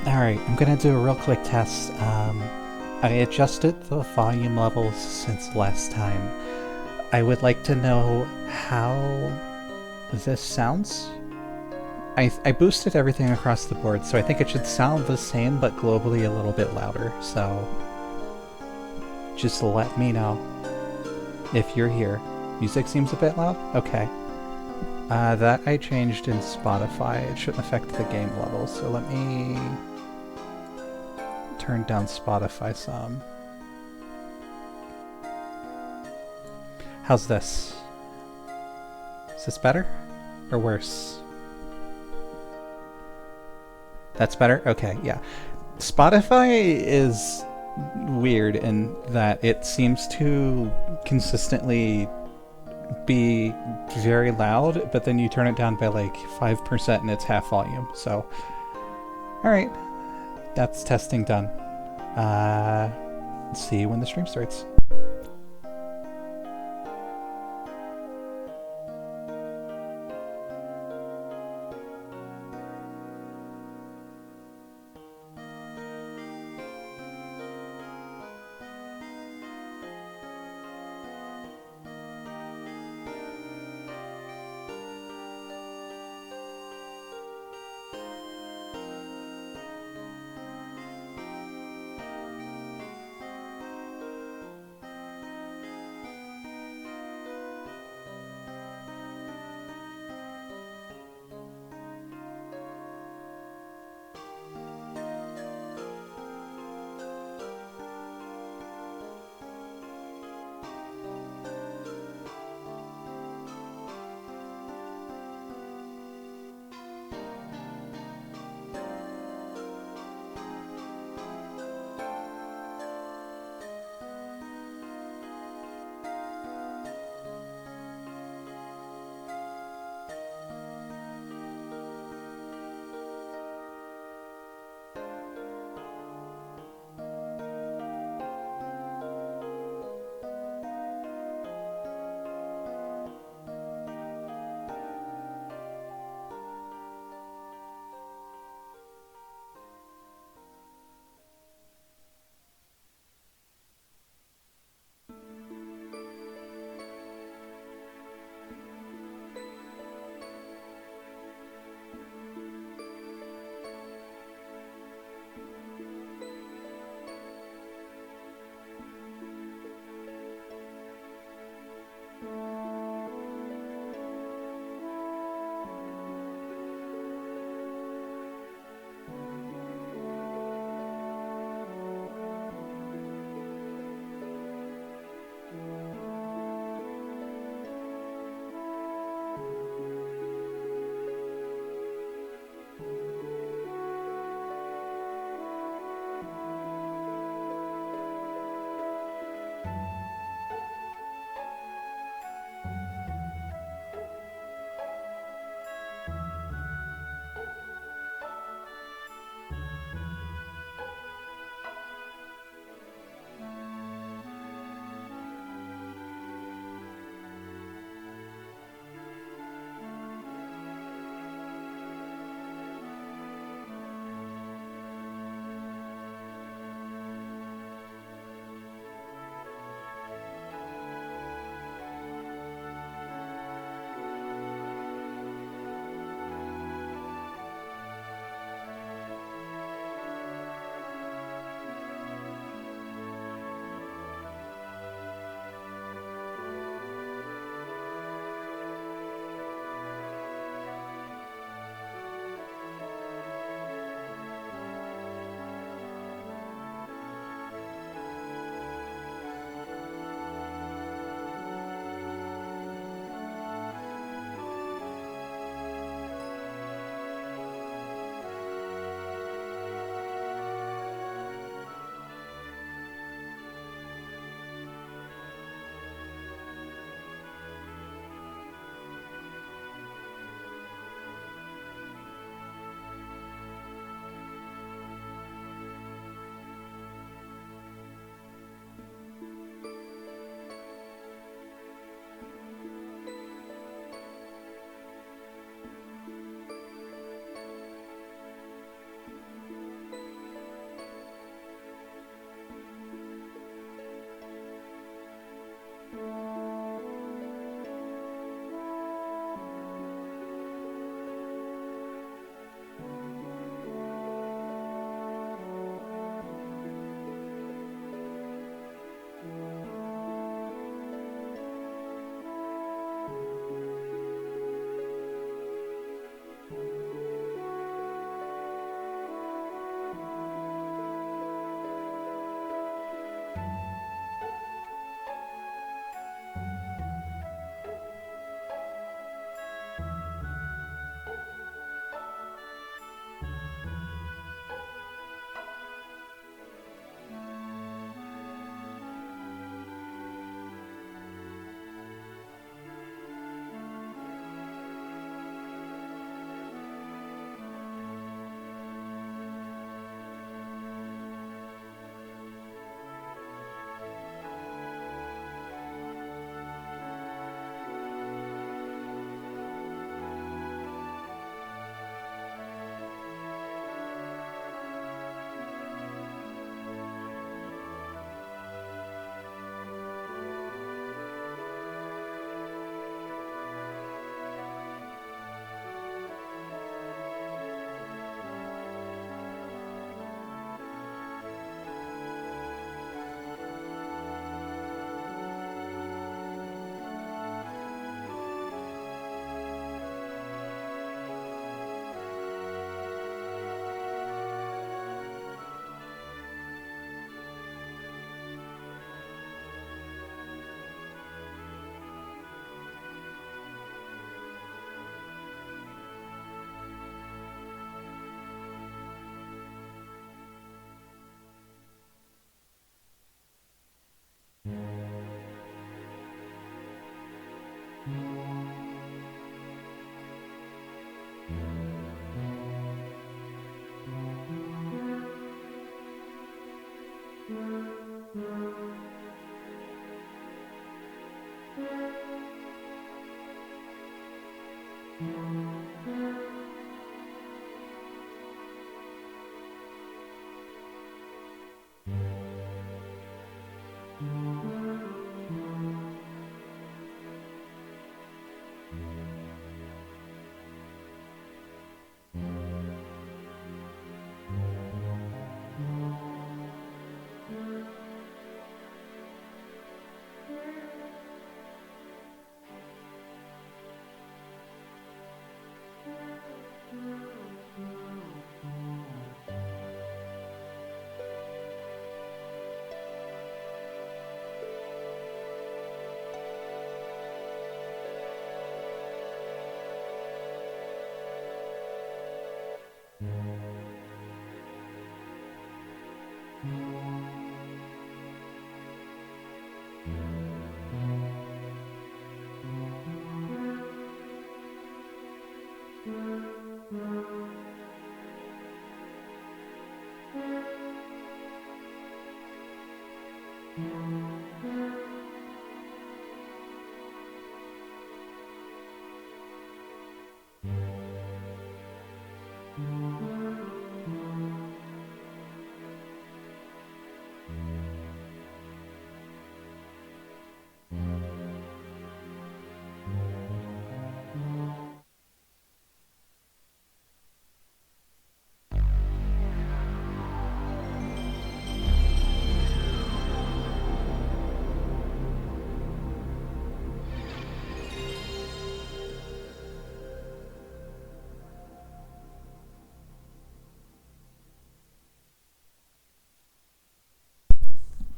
Alright, I'm gonna do a real quick test. I adjusted the volume levels since last time. I would like to know how this sounds. I boosted everything across the board, so I think it should sound the same but globally a little bit louder, so just let me know if you're here. Music seems a bit loud? Okay. That I changed in Spotify. It shouldn't affect the game levels, so let me turn down Spotify some. How's this? Is this better? Or worse? That's better? Okay, yeah. Spotify is weird in that it seems to consistently be very loud, but then you turn it down by like 5% and it's half volume. So, alright, that's testing done. Let's see when the stream starts.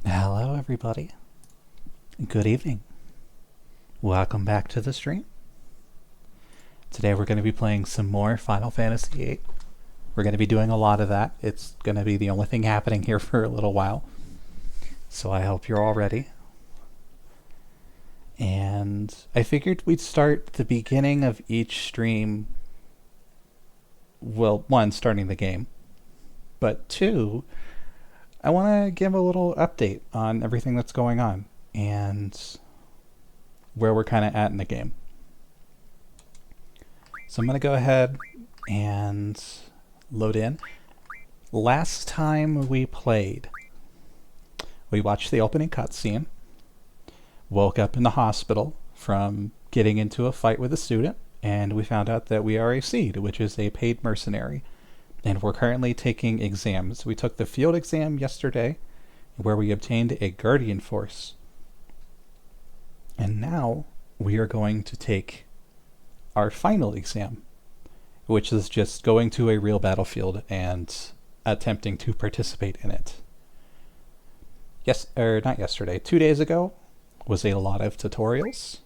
Hello, everybody. Good evening. Welcome back to the stream. Today we're going to be playing some more Final Fantasy VIII. We're going to be doing a lot of that. It's going to be the only thing happening here for a little while. So I hope you're all ready. And I figured we'd start the beginning of each stream. Well, one, starting the game. But two, I want to give a little update on everything that's going on and where we're kind of at in the game. So I'm going to go ahead and load in. Last time we played, we watched the opening cutscene, woke up in the hospital from getting into a fight with a student, and we found out that we are a Seed, which is a paid mercenary. And we're currently taking exams. We took the field exam yesterday, where we obtained a Guardian Force. And now we are going to take our final exam, which is just going to a real battlefield and attempting to participate in it. Not yesterday. 2 days ago was a lot of tutorials,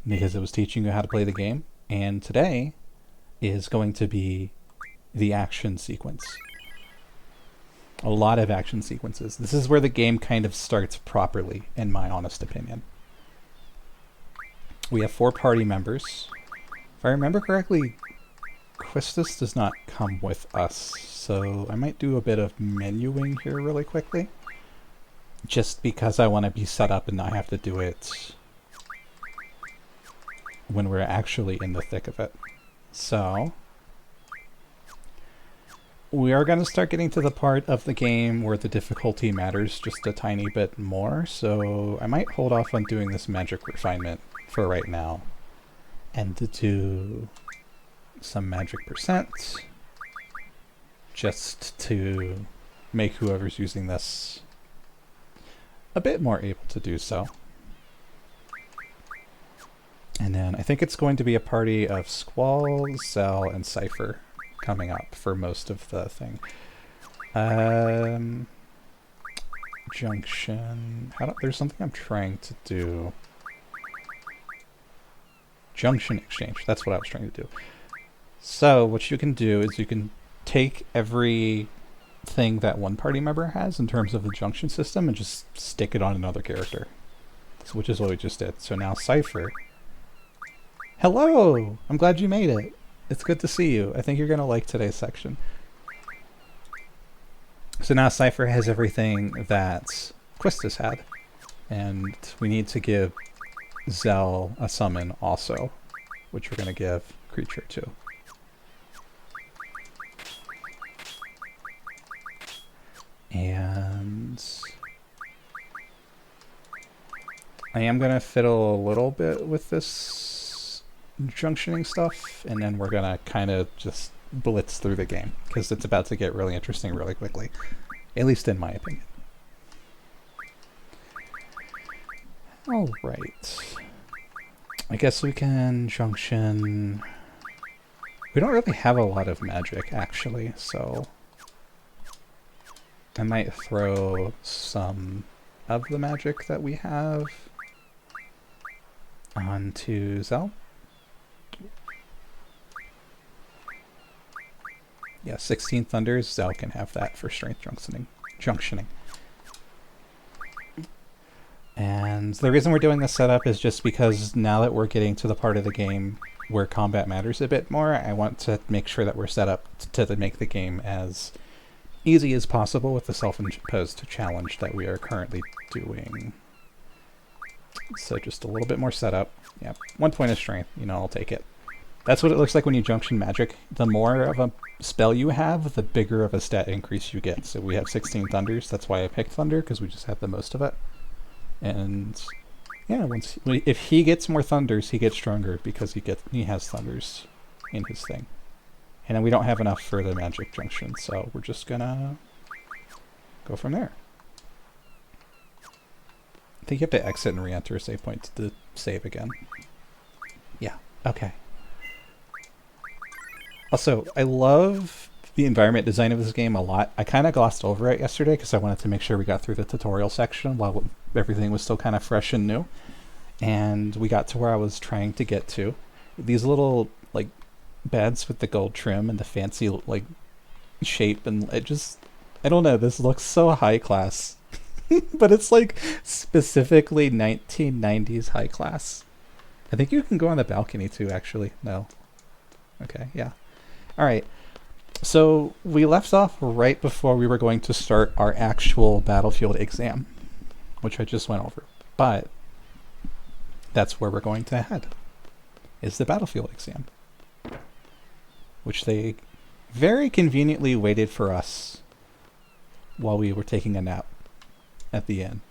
because it was teaching you how to play the game. And today is going to be the action sequence. A lot of action sequences. This is where the game kind of starts properly, in my honest opinion. We have 4 party members. If I remember correctly, Quistis does not come with us, so I might do a bit of menuing here really quickly. Just because I want to be set up and not have to do it when we're actually in the thick of it. So we are going to start getting to the part of the game where the difficulty matters just a tiny bit more, so I might hold off on doing this magic refinement for right now, and to do some magic percent, just to make whoever's using this a bit more able to do so. And then I think it's going to be a party of Squall, Zell, and Cypher coming up for most of the thing. Junction. There's something I'm trying to do. Junction exchange. That's what I was trying to do. So what you can do is you can take every thing that one party member has in terms of the junction system and just stick it on another character. So, which is what we just did. So now Cypher Hello! I'm glad you made it. It's good to see you. I think you're going to like today's section. So now Cypher has everything that Quistis had. And we need to give Zell a summon also, which we're going to give Creature to. And I am going to fiddle a little bit with this junctioning stuff, and then we're going to kind of just blitz through the game, because it's about to get really interesting really quickly, at least in my opinion. Alright. I guess we can junction... We don't really have a lot of magic, actually, so... I might throw some of the magic that we have onto Zell. Yeah, 16 Thunders, Zell can have that for strength junctioning. And the reason we're doing this setup is just because now that we're getting to the part of the game where combat matters a bit more, I want to make sure that we're set up to make the game as easy as possible with the self-imposed challenge that we are currently doing. So just a little bit more setup. Yeah, 1 point of strength, you know, I'll take it. That's what it looks like when you junction magic. The more of a spell you have, the bigger of a stat increase you get. So we have 16 Thunders, that's why I picked Thunder, because we just have the most of it. And yeah, if he gets more Thunders, he gets stronger because he has Thunders in his thing. And then we don't have enough for the magic junction, so we're just gonna go from there. I think you have to exit and re-enter a save point to save again. Yeah, okay. Also, I love the environment design of this game a lot. I kind of glossed over it yesterday because I wanted to make sure we got through the tutorial section while everything was still kind of fresh and new. And we got to where I was trying to get to. These little, like, beds with the gold trim and the fancy, like, shape, and it just... I don't know, this looks so high class. But it's, like, specifically 1990s high class. I think you can go on the balcony, too, actually. No. Okay, yeah. Alright. So, we left off right before we were going to start our actual battlefield exam, which I just went over. But that's where we're going to head, is the battlefield exam, which they very conveniently waited for us while we were taking a nap at the end.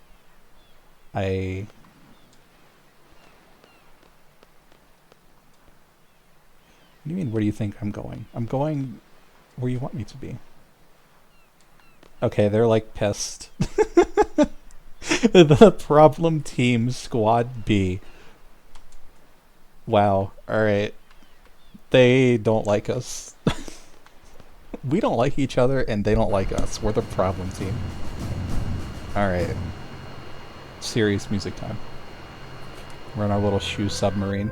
What do you mean, where do you think I'm going? I'm going where you want me to be. Okay, they're like pissed. The problem team, Squad B. Wow, alright. They don't like us. We don't like each other, and they don't like us. We're the problem team. Alright. Serious music time. We're on our little shoe submarine.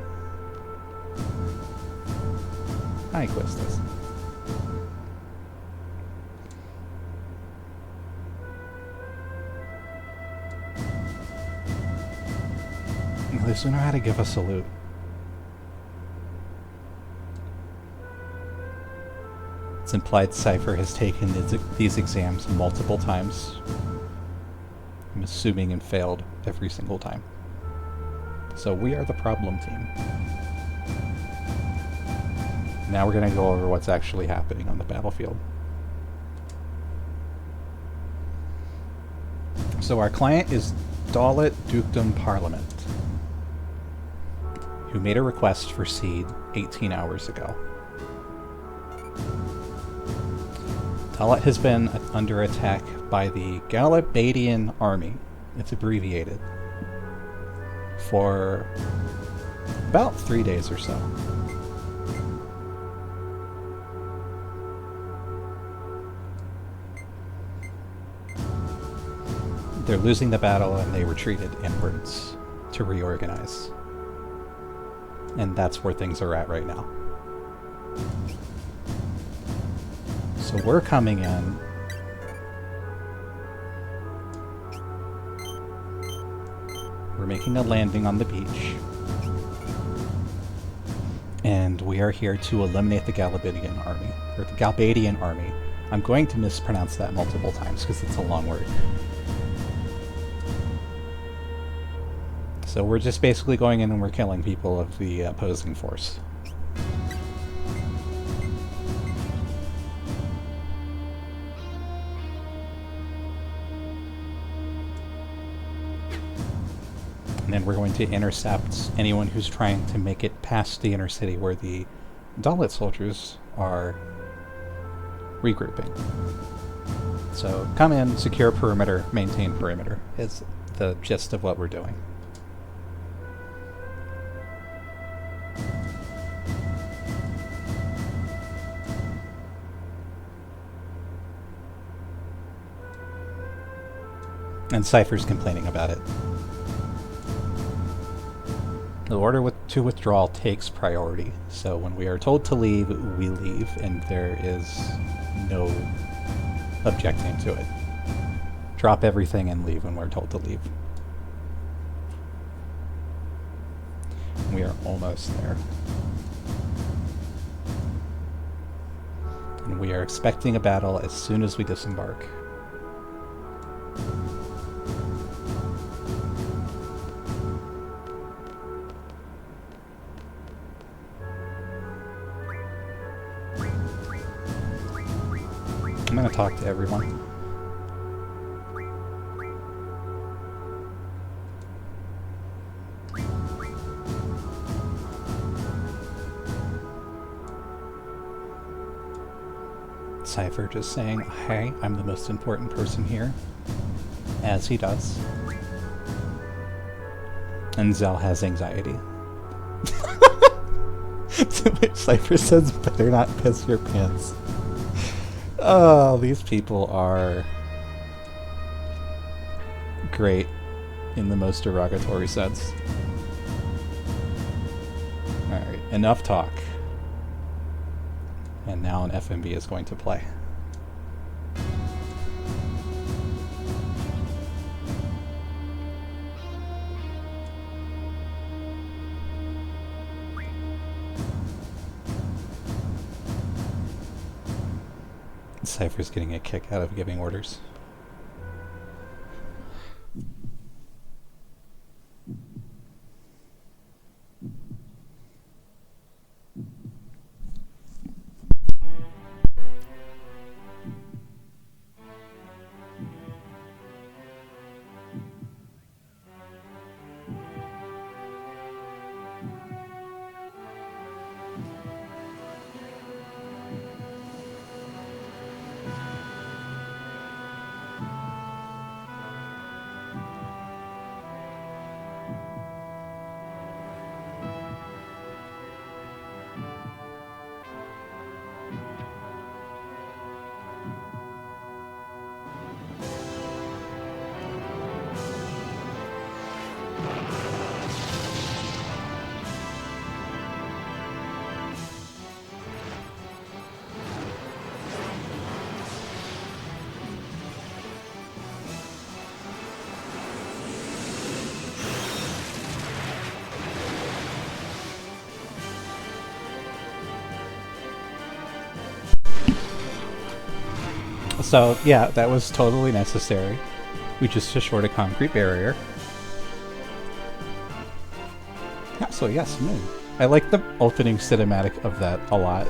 Hi, Quistis. They still know how to give a salute. It's implied Cypher has taken these exams multiple times. I'm assuming and failed every single time. So we are the problem team. Now we're going to go over what's actually happening on the battlefield. So our client is Dalit Dukedom Parliament, who made a request for seed 18 hours ago. Dalit has been under attack by the Galabadian army, it's abbreviated, for about 3 days or so. They're losing the battle and they retreated inwards to reorganize. And that's where things are at right now. So we're coming in. We're making a landing on the beach. and we are here to eliminate the Galabadian army, or the Galbadian army. I'm going to mispronounce that multiple times because it's a long word. So we're just basically going in and we're killing people of the opposing force. And then we're going to intercept anyone who's trying to make it past the inner city where the Dalit soldiers are regrouping. So come in, secure perimeter, maintain perimeter is the gist of what we're doing. And Cypher's complaining about it. The order to withdrawal takes priority, so when we are told to leave, we leave, and there is no objecting to it. Drop everything and leave when we're told to leave. We are almost there. And we are expecting a battle as soon as we disembark. I'm going to talk to everyone. Cypher just saying, "Hey, I'm the most important person here," as he does. And Zell has anxiety. To which Cypher says, "Better not piss your pants." Oh, these people are great in the most derogatory sense. Alright, enough talk. And now an FMB is going to play. Cypher's getting a kick out of giving orders. So, yeah, that was totally necessary. We just destroyed a concrete barrier. Yeah, so yes, moon. I like the opening cinematic of that a lot.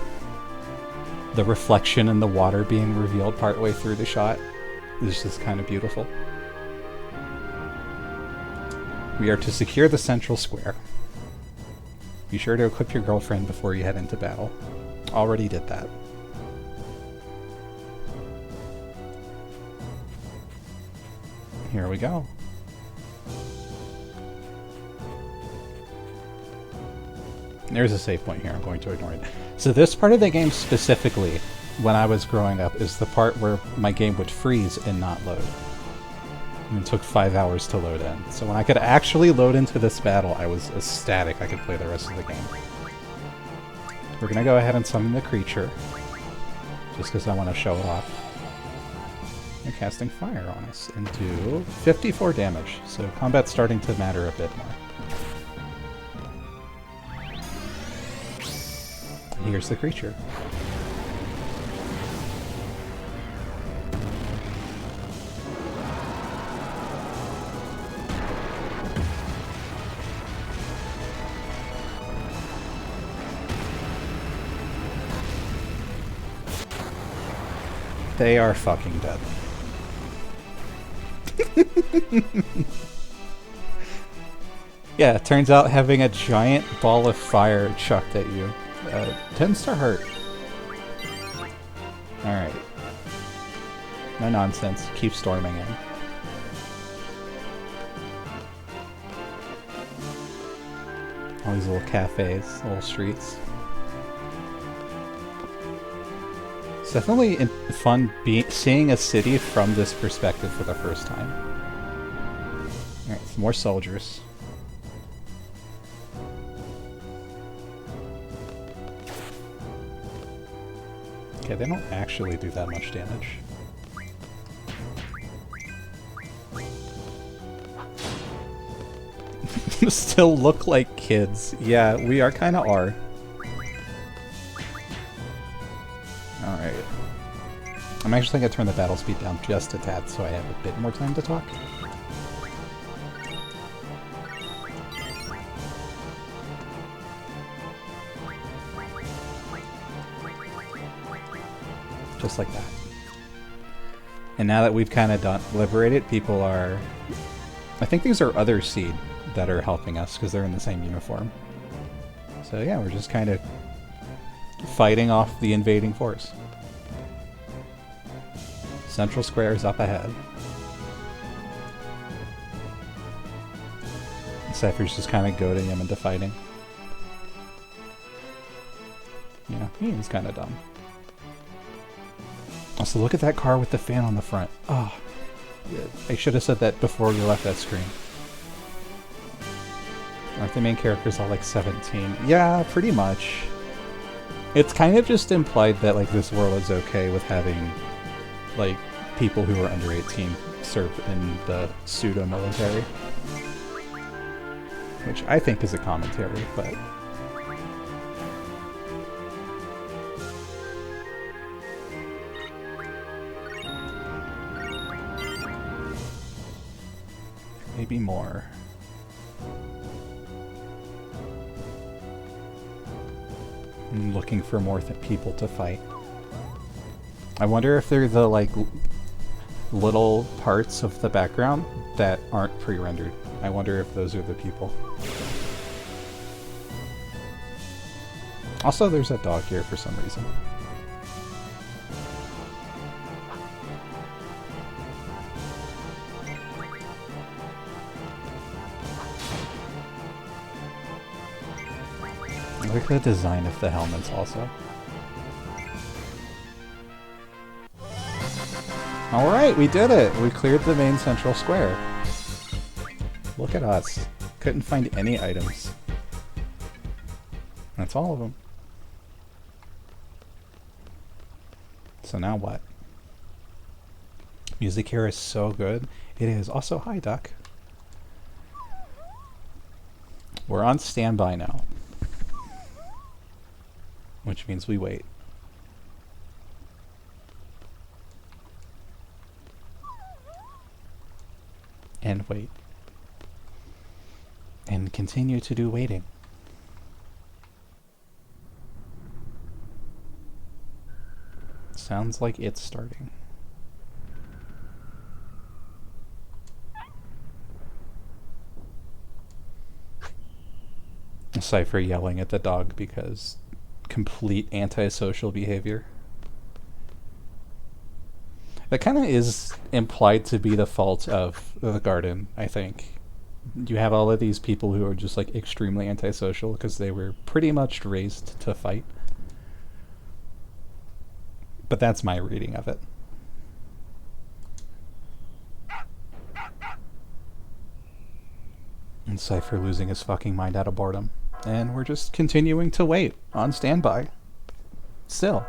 The reflection in the water being revealed partway through the shot is just kind of beautiful. We are to secure the central square. Be sure to equip your girlfriend before you head into battle. Already did that. Here we go. There's a save point here. I'm going to ignore it. So this part of the game specifically, when I was growing up, is the part where my game would freeze and not load. And it took 5 hours to load in. So when I could actually load into this battle, I was ecstatic I could play the rest of the game. We're going to go ahead and summon the creature, just because I want to show it off. They're casting fire on us and do 54 damage, so combat's starting to matter a bit more. here's the creature. They are fucking dead. Yeah, it turns out having a giant ball of fire chucked at you tends to hurt. Alright. No nonsense. Keep storming in. All these little cafes, little streets. It's definitely fun seeing a city from this perspective for the first time. Alright, some more soldiers. Okay, they don't actually do that much damage. Still look like kids. Yeah, we are kind of are. Alright. I'm actually going to turn the battle speed down just a tad so I have a bit more time to talk. Just like that. And now that we've kind of liberated, people are... I think these are other seed that are helping us because they're in the same uniform. So yeah, we're just kind of fighting off the invading force. Central Square is up ahead. Cypher's just kind of goading him into fighting. Yeah, he is kind of dumb. Also, look at that car with the fan on the front. Oh, I should have said that before we left that screen. Aren't the main characters all like 17? Yeah, pretty much. It's kind of just implied that like this world is okay with having like people who are under 18 serve in the pseudo-military. Which I think is a commentary, but... maybe more. I'm looking for more people to fight. I wonder if they're the like little parts of the background that aren't pre-rendered. I wonder if those are the people. Also, there's a dog here for some reason. I like the design of the helmets also. Alright, we did it! We cleared the main central square. Look at us. Couldn't find any items. That's all of them. So now what? Music here is so good. It is. Also, hi, Duck. We're on standby now. Which means we wait. And wait. And continue to do waiting. Sounds like it's starting. Cypher yelling at the dog because complete antisocial behavior. That kind of is implied to be the fault of the garden, I think. You have all of these people who are just like extremely antisocial because they were pretty much raised to fight. But that's my reading of it. And Cypher losing his fucking mind out of boredom. And we're just continuing to wait on standby. Still.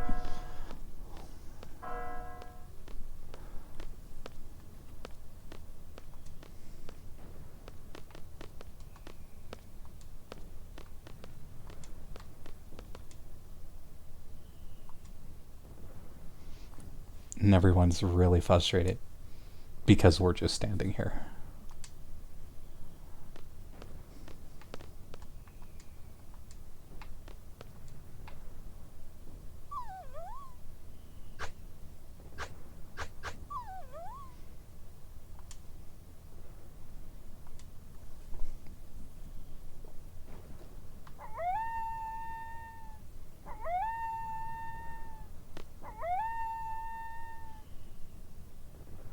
And everyone's really frustrated because we're just standing here.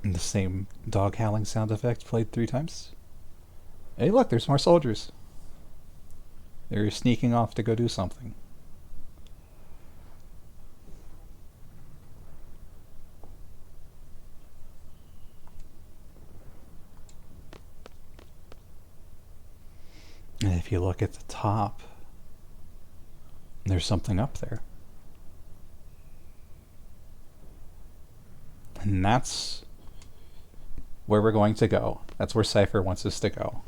And the same dog howling sound effect played 3 times. Hey, look, there's more soldiers. They're sneaking off to go do something. And if you look at the top, there's something up there. And that's where we're going to go. That's where Cypher wants us to go.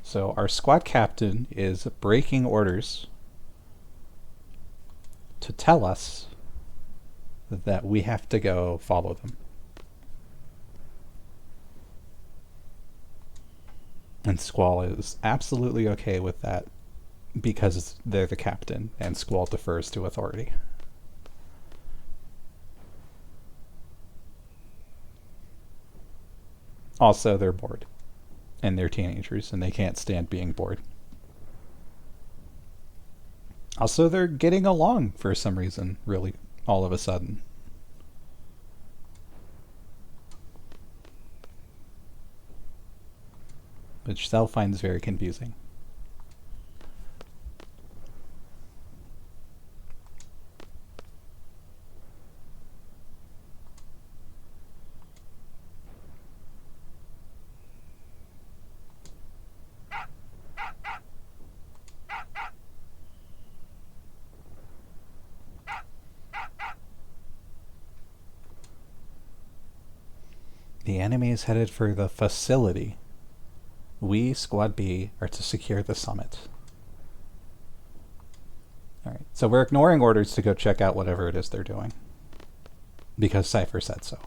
So our squad captain is breaking orders to tell us that we have to go follow them. And Squall is absolutely okay with that because they're the captain and Squall defers to authority. Also, they're bored. And they're teenagers, and they can't stand being bored. Also, they're getting along for some reason, really, all of a sudden. Which Cell finds very confusing. The enemy is headed for the facility. We, Squad B, are to secure the summit. Alright, so we're ignoring orders to go check out whatever it is they're doing. Because Cypher said so.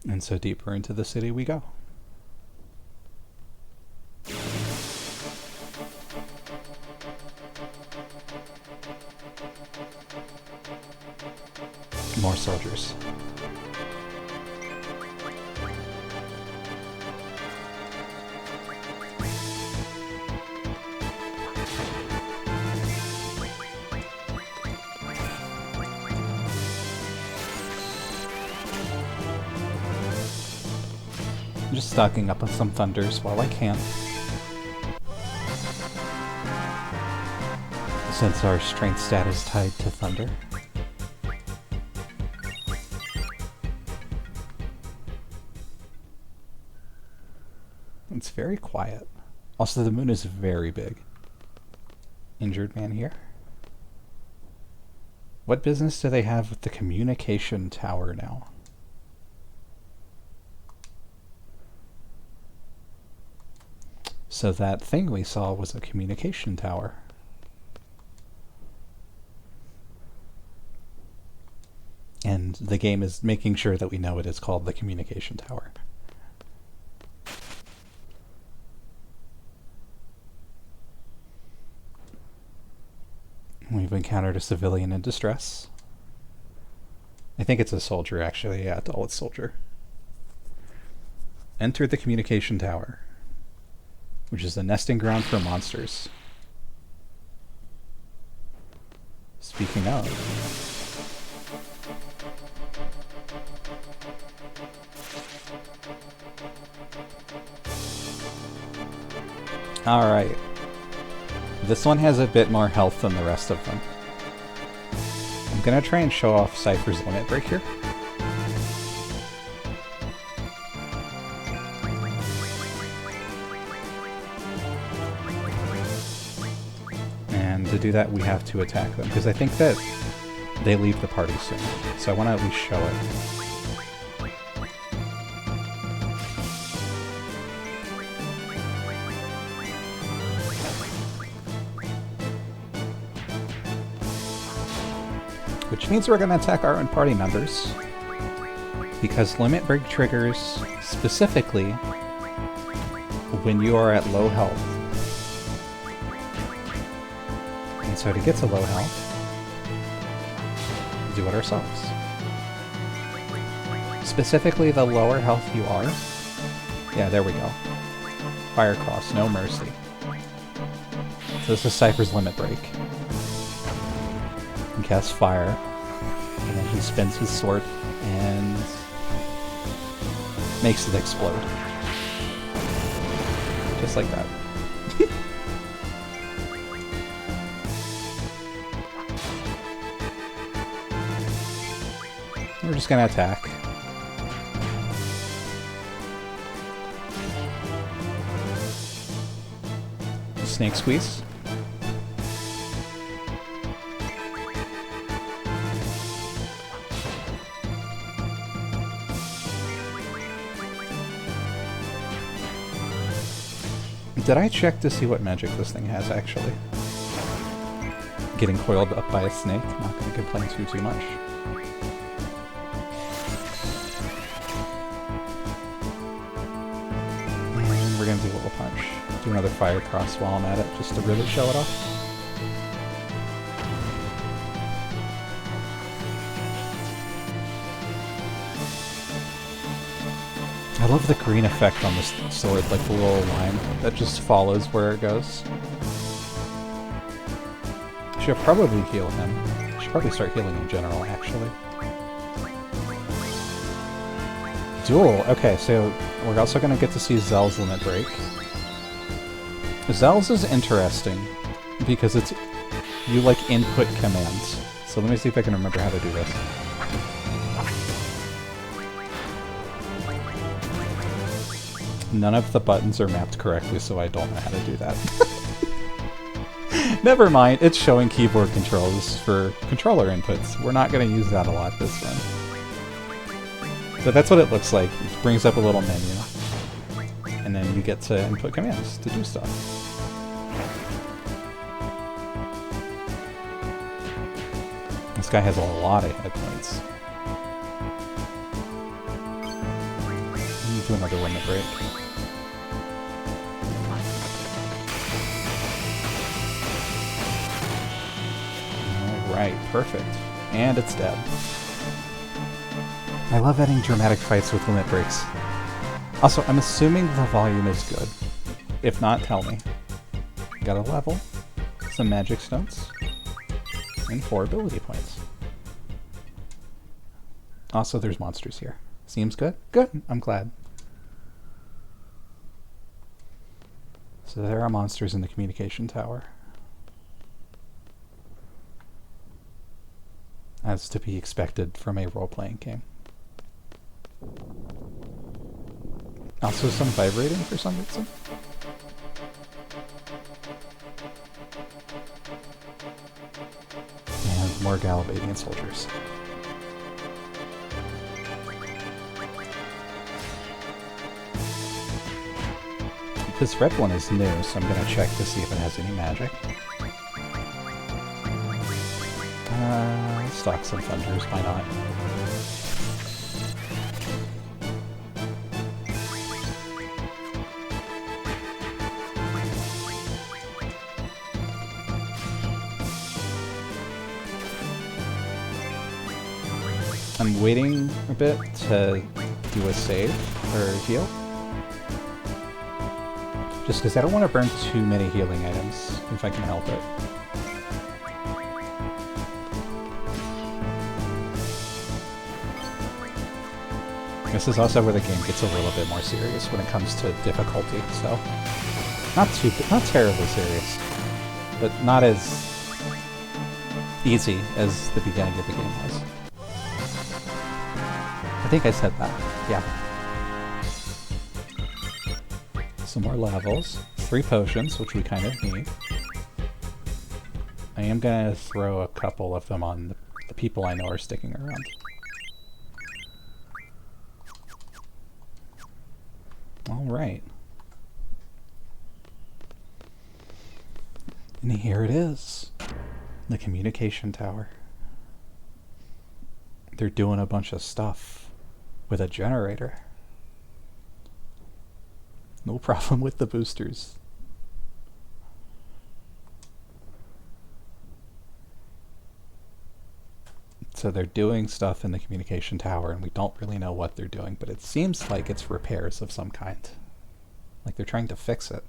And so deeper into the city we go. More soldiers. I'm just stocking up on some thunders while I can. Since our strength stat is tied to thunder. It's very quiet. Also, the moon is very big. Injured man here. What business do they have with the communication tower now? So that thing we saw was a communication tower. And the game is making sure that we know it is called the communication tower. We've encountered a civilian in distress. I think it's a soldier, actually. Yeah, it's soldier. Enter the communication tower, which is the nesting ground for monsters. Speaking of... Alright. This one has a bit more health than the rest of them. I'm gonna try and show off Cypher's limit break here. And to do that, we have to attack them, because I think that they leave the party soon. So I want to at least show it. which means we're going to attack our own party members. Because limit break triggers specifically when you are at low health. And so to get to low health, do it ourselves. Specifically the lower health you are. Yeah, there we go. Fire cross, no mercy. So this is Cypher's limit break. He casts fire, and then he spins his sword and makes it explode. Just like that. We're just gonna attack. Snake squeeze. Did I check to see what magic this thing has, actually? Getting coiled up by a snake? Not gonna complain too much. And we're gonna do a little punch. Do another fire cross while I'm at it, just to really show it off. I love the green effect on this sword, like the little line that just follows where it goes. I should probably heal him. I should probably start healing in general, actually. Duel! Okay, so we're also going to get to see Zell's limit break. Zell's is interesting, because it's... you, like, input commands. So let me see if I can remember how to do this. None of the buttons are mapped correctly, so I don't know how to do that. Never mind, it's showing keyboard controls for controller inputs. We're not going to use that a lot this run. So that's what it looks like. It brings up a little menu. And then you get to input commands to do stuff. This guy has a lot of hit points. Do another limit break. Alright, perfect. And it's dead. I love ending dramatic fights with limit breaks. Also, I'm assuming the volume is good. If not, tell me. Got a level, some magic stones, and 4 ability points. Also, there's monsters here. Seems good? Good, I'm glad. So there are monsters in the communication tower. As to be expected from a role-playing game. Also some vibrating for some reason. And more Galvadian soldiers. This red one is new, so I'm going to check to see if it has any magic. Let's stock some thunders, why not? I'm waiting a bit to do a save, or heal. Just because I don't want to burn too many healing items, if I can help it. This is also where the game gets a little bit more serious when it comes to difficulty, so... Not terribly serious, but not as easy as the beginning of the game was. I think I said that, yeah. Some more levels, 3 potions, which we kind of need. I am going to throw a couple of them on the people I know are sticking around. Alright. And here it is. The communication tower. They're doing a bunch of stuff with a generator. No problem with the boosters. So they're doing stuff in the communication tower, and we don't really know what they're doing, but it seems like it's repairs of some kind. Like they're trying to fix it.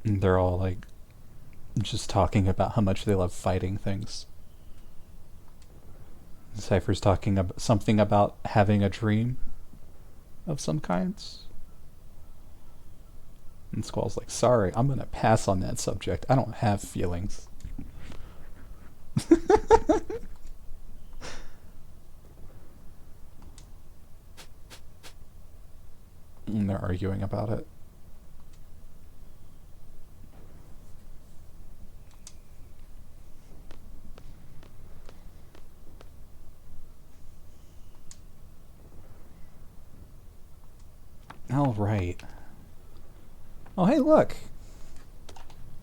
And they're all like just talking about how much they love fighting things. Cypher's talking about something about having a dream of some kinds. And Squall's like, sorry, I'm gonna pass on that subject. I don't have feelings. And they're arguing about it. All right. Oh, hey, look.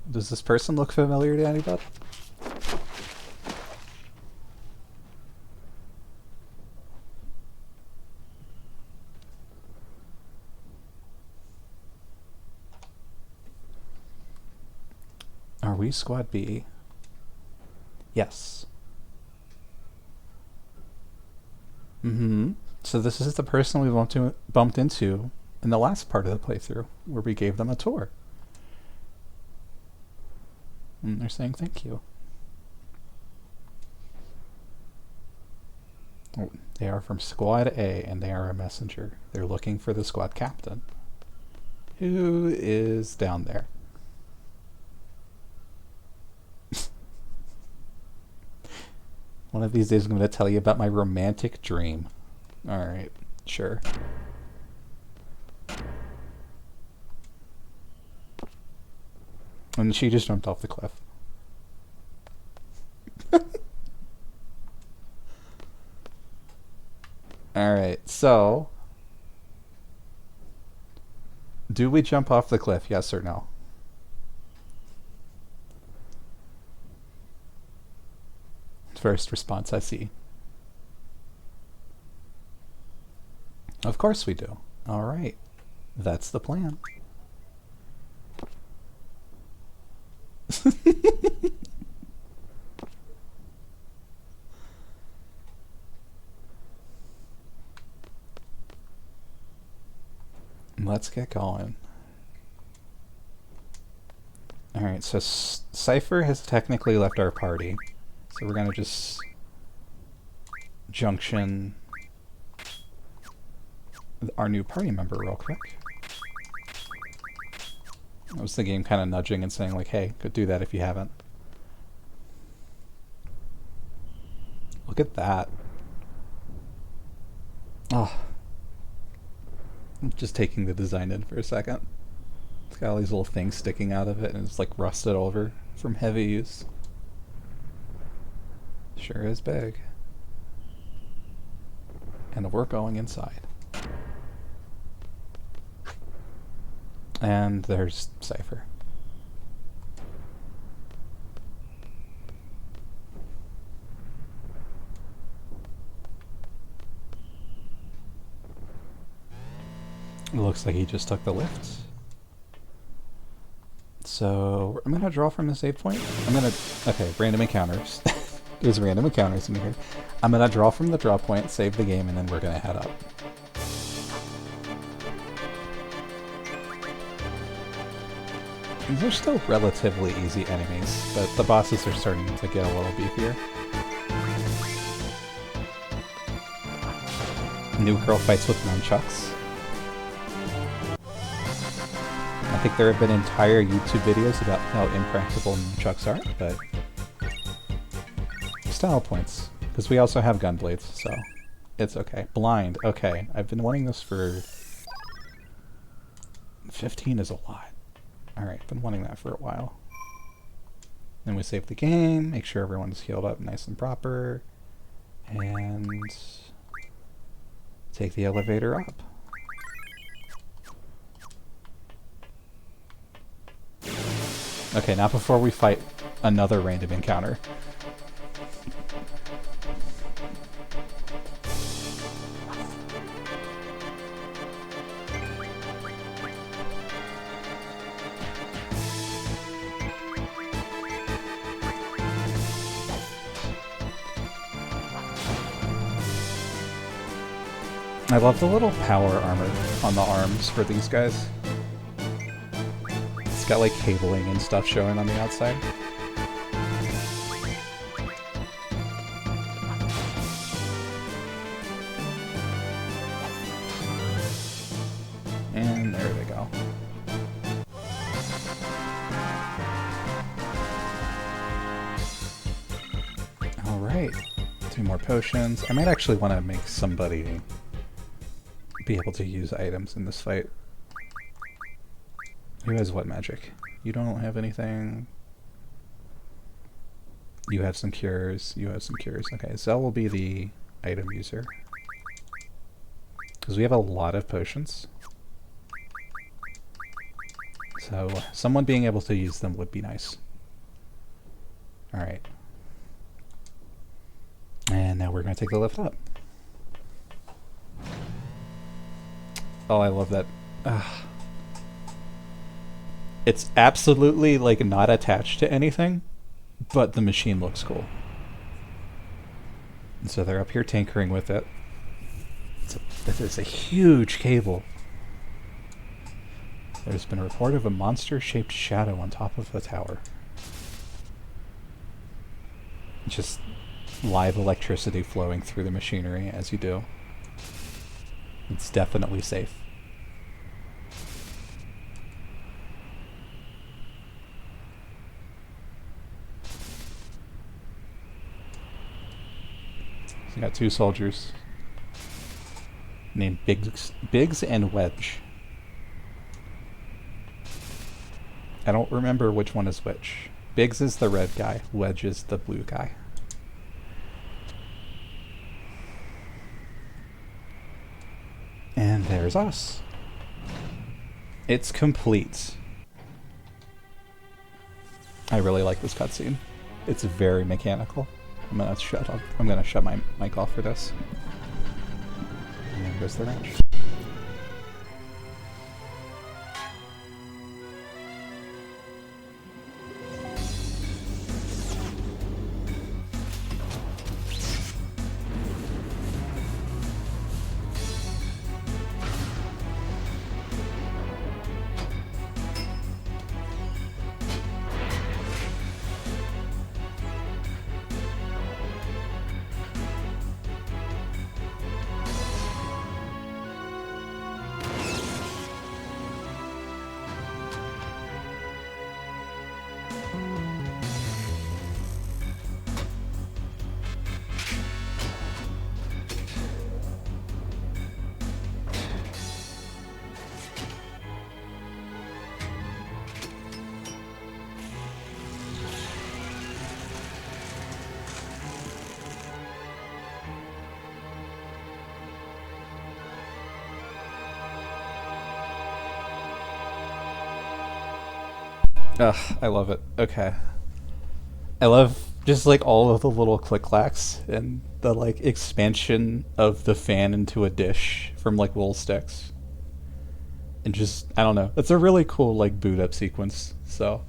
Does this person look familiar to anybody? Are we Squad B? Yes. Mm-hmm. So this is the person we bumped into in the last part of the playthrough, where we gave them a tour. And they're saying thank you. Oh, they are from Squad A, and they are a messenger. They're looking for the squad captain, who is down there. One of these days I'm going to tell you about my romantic dream. Alright, sure. And she just jumped off the cliff. Alright, so... do we jump off the cliff, yes or no? First response I see. Of course we do. Alright. That's the plan. Let's get going. Alright, so Cypher has technically left our party. So we're gonna just junction our new party member real quick. That was the game kind of nudging and saying like, hey, go do that if you haven't. Look at that. Oh. I'm just taking the design in for a second. It's got all these little things sticking out of it and it's like rusted over from heavy use. Sure is big. And we're going inside. And there's Cypher. It looks like he just took the lift. So I'm gonna draw from the save point. Okay, random encounters. There's random encounters in here. I'm gonna draw from the draw point, save the game, and then we're gonna head up. These are still relatively easy enemies, but the bosses are starting to get a little beefier. New girl fights with nunchucks. I think there have been entire YouTube videos about how impractical nunchucks are, but style points, because we also have gun blades, so it's okay. Blind, okay. I've been wanting this for... 15 is a lot. Alright, been wanting that for a while. Then we save the game, make sure everyone's healed up nice and proper, and take the elevator up. Okay, not before we fight another random encounter. I love the little power armor on the arms for these guys. It's got like cabling and stuff showing on the outside. And there they go. Alright, 2 more potions. I might actually want to make somebody be able to use items in this fight. Who has what magic? You don't have anything. You have some cures. You have some cures. Okay, Zell will be the item user. Because we have a lot of potions. So someone being able to use them would be nice. Alright. And now we're going to take the lift up. Oh, I love that. It's absolutely, like, not attached to anything, but the machine looks cool. And so they're up here tinkering with it. It's a huge cable. There's been a report of a monster-shaped shadow on top of the tower. Just live electricity flowing through the machinery as you do. It's definitely safe. So you got 2 soldiers named Biggs and Wedge. I don't remember which one is which. Biggs is the red guy, Wedge is the blue guy. And there's us. It's complete. I really like this cutscene. It's very mechanical. I'm gonna shut my mic off for this. And there goes the wrench. Ugh, I love it. Okay. I love just like all of the little click-clacks and the like expansion of the fan into a dish from like wool sticks. And just, I don't know. It's a really cool like boot up sequence. So,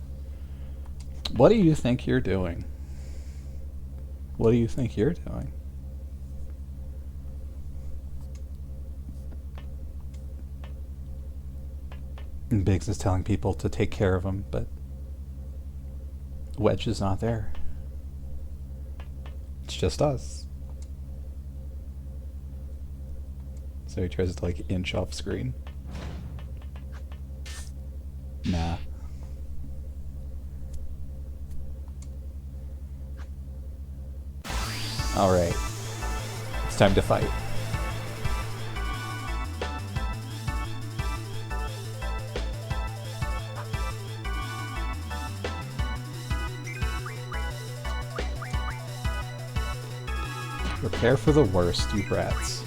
what do you think you're doing? What do you think you're doing? And Biggs is telling people to take care of him, but Wedge is not there. It's just us. So he tries to like inch off screen. Nah. Alright. It's time to fight. Prepare for the worst, you brats.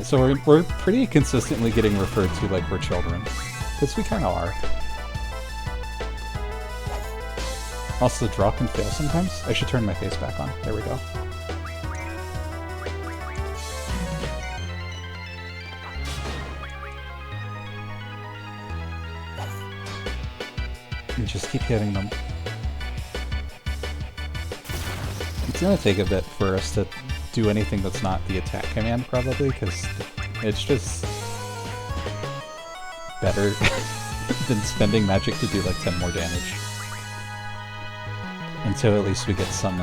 So we're pretty consistently getting referred to like we're children. Because we kind of are. Also, the draw can fail sometimes. I should turn my face back on. There we go. And just keep hitting them. It's gonna take a bit for us to do anything that's not the attack command, probably, because it's just better than spending magic to do like 10 more damage. Until at least we get some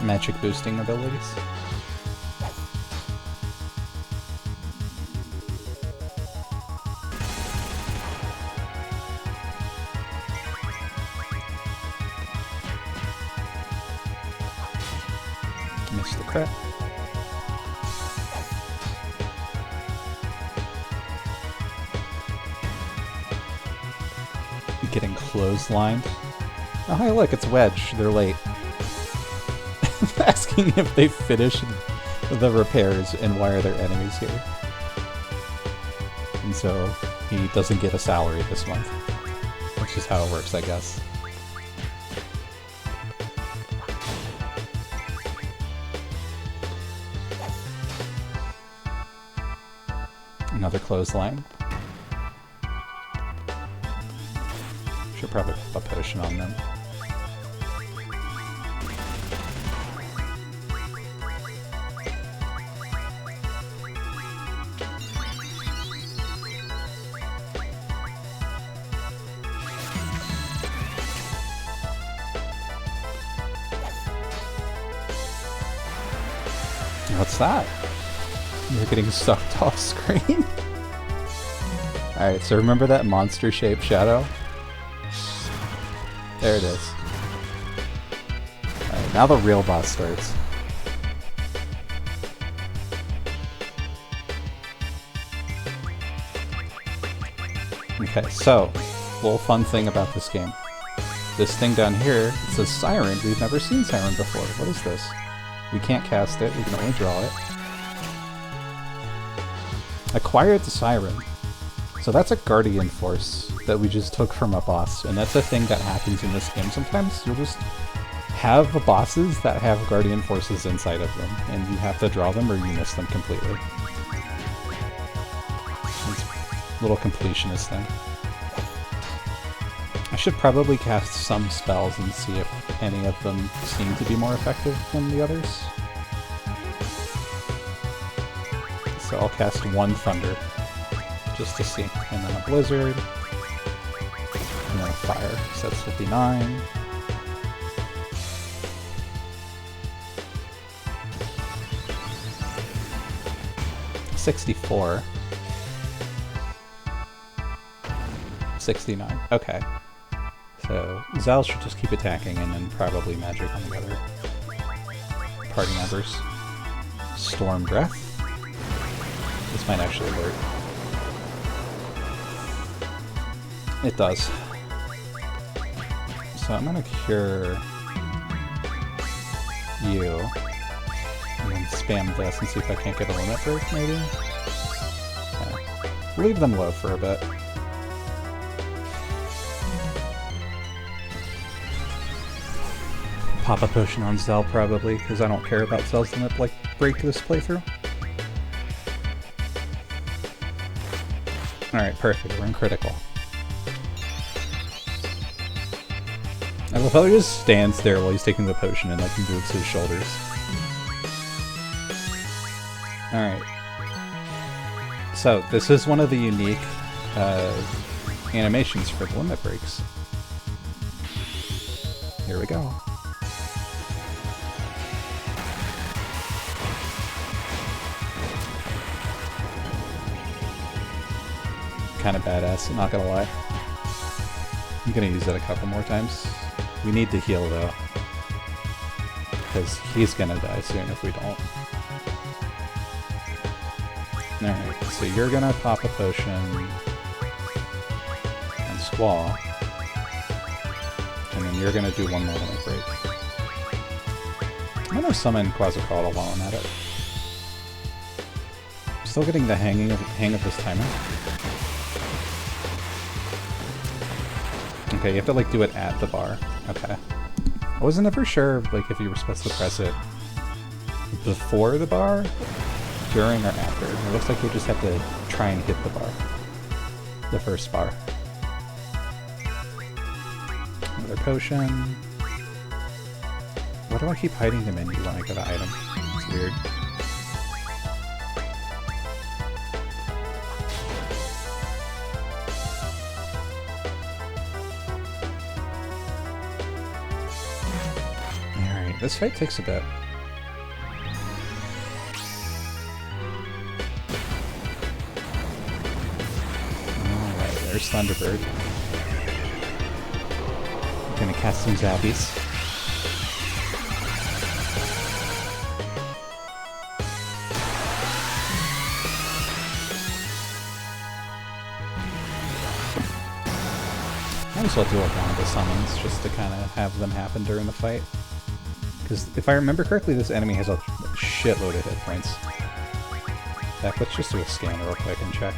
magic boosting abilities. Missed the crit. Getting clotheslined. Oh, hey, look, it's Wedge. They're late. Asking if they finished the repairs and why are there enemies here. And so he doesn't get a salary this month. Which is how it works, I guess. Another clothesline. Should probably put a potion on them. What's that? You're getting sucked off screen? Alright, so remember that monster-shaped shadow? There it is. Alright, now the real boss starts. Okay, so, little fun thing about this game. This thing down here, it says Siren. We've never seen Siren before. What is this? We can't cast it, we can only draw it. Acquired the Siren. So that's a Guardian Force that we just took from a boss, and that's a thing that happens in this game sometimes. You'll just have bosses that have Guardian Forces inside of them, and you have to draw them or you miss them completely. It's a little completionist thing. I should probably cast some spells and see if any of them seem to be more effective than the others. So I'll cast one Thunder, just to see. And then a Blizzard, and then a Fire. So that's 59. $64. 69. Okay. So Zal should just keep attacking and then probably magic on the other party members. Storm Breath. This might actually work. It does. So I'm gonna cure you. And then spam this and see if I can't get a limit break, maybe? Okay. Leave them low for a bit. Pop a potion on Zell, probably, because I don't care about Zell's limit break this playthrough. Alright, perfect. We're in critical. I love how he just stands there while he's taking the potion and moves his shoulders. Alright. So, this is one of the unique animations for the limit breaks. Here we go. Kind of badass, I'm not gonna lie. I'm gonna use it a couple more times. We need to heal though, because he's gonna die soon if we don't. Alright, so you're gonna pop a potion and Squall, and then you're gonna do one more limit break. I'm gonna summon Quasicala while I'm at it. Still getting the hang of this timer. Okay, you have to like do it at the bar. Okay. I wasn't ever sure like if you were supposed to press it before the bar, during, or after. It looks like you just have to try and hit the bar. The first bar. Another potion. Why do I keep hiding the menu when I go to item? It's weird. Alright, this fight takes a bit. Alright, there's Thunderbird. I'm gonna cast some Zappies. Might as well do a round of summons just to kind of have them happen during the fight. Because if I remember correctly, this enemy has a shitload of hit points. In fact, let's just do a scan real quick and check.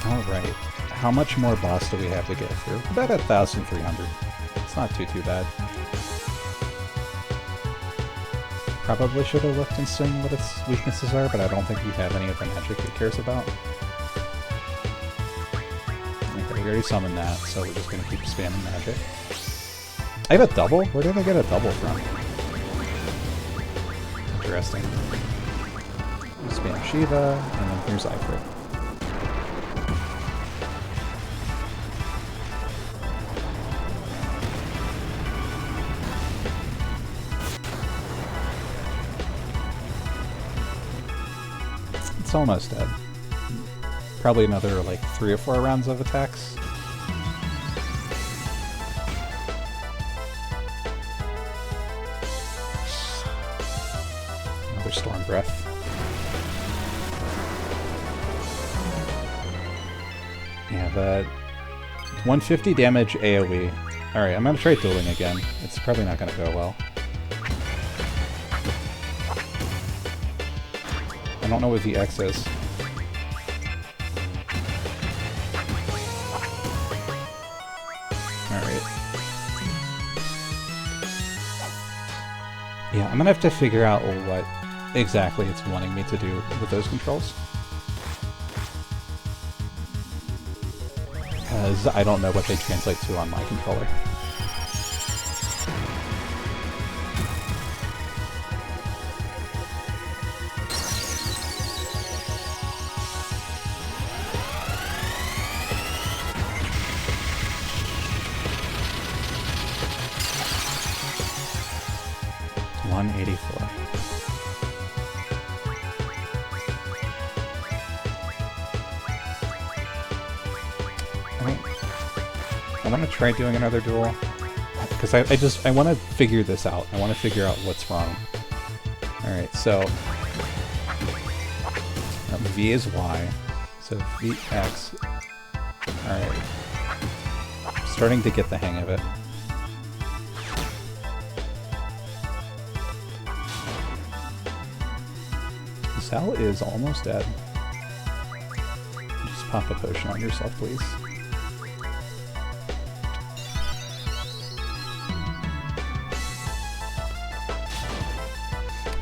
Alright, how much more boss do we have to get through? About 1,300. It's not too bad. Probably should have looked and seen what its weaknesses are, but I don't think we have any of the magic it cares about. Okay, we already summoned that, so we're just gonna keep spamming magic. I have a double? Where did I get a double from? Interesting. Spam Shiva, and then here's Ifrit. It's almost dead. Probably another like 3 or 4 rounds of attacks. Another Storm Breath. Yeah, the 150 damage AoE. Alright, I'm gonna try dueling again. It's probably not gonna go well. I don't know what the X is. Alright. Yeah, I'm gonna have to figure out what exactly it's wanting me to do with those controls. Because I don't know what they translate to on my controller. Try doing another duel because I want to figure this out. I want to figure out what's wrong. Alright, so V is Y, so VX. Alright, starting to get the hang of it. Sal is almost dead. Just pop a potion on yourself, please.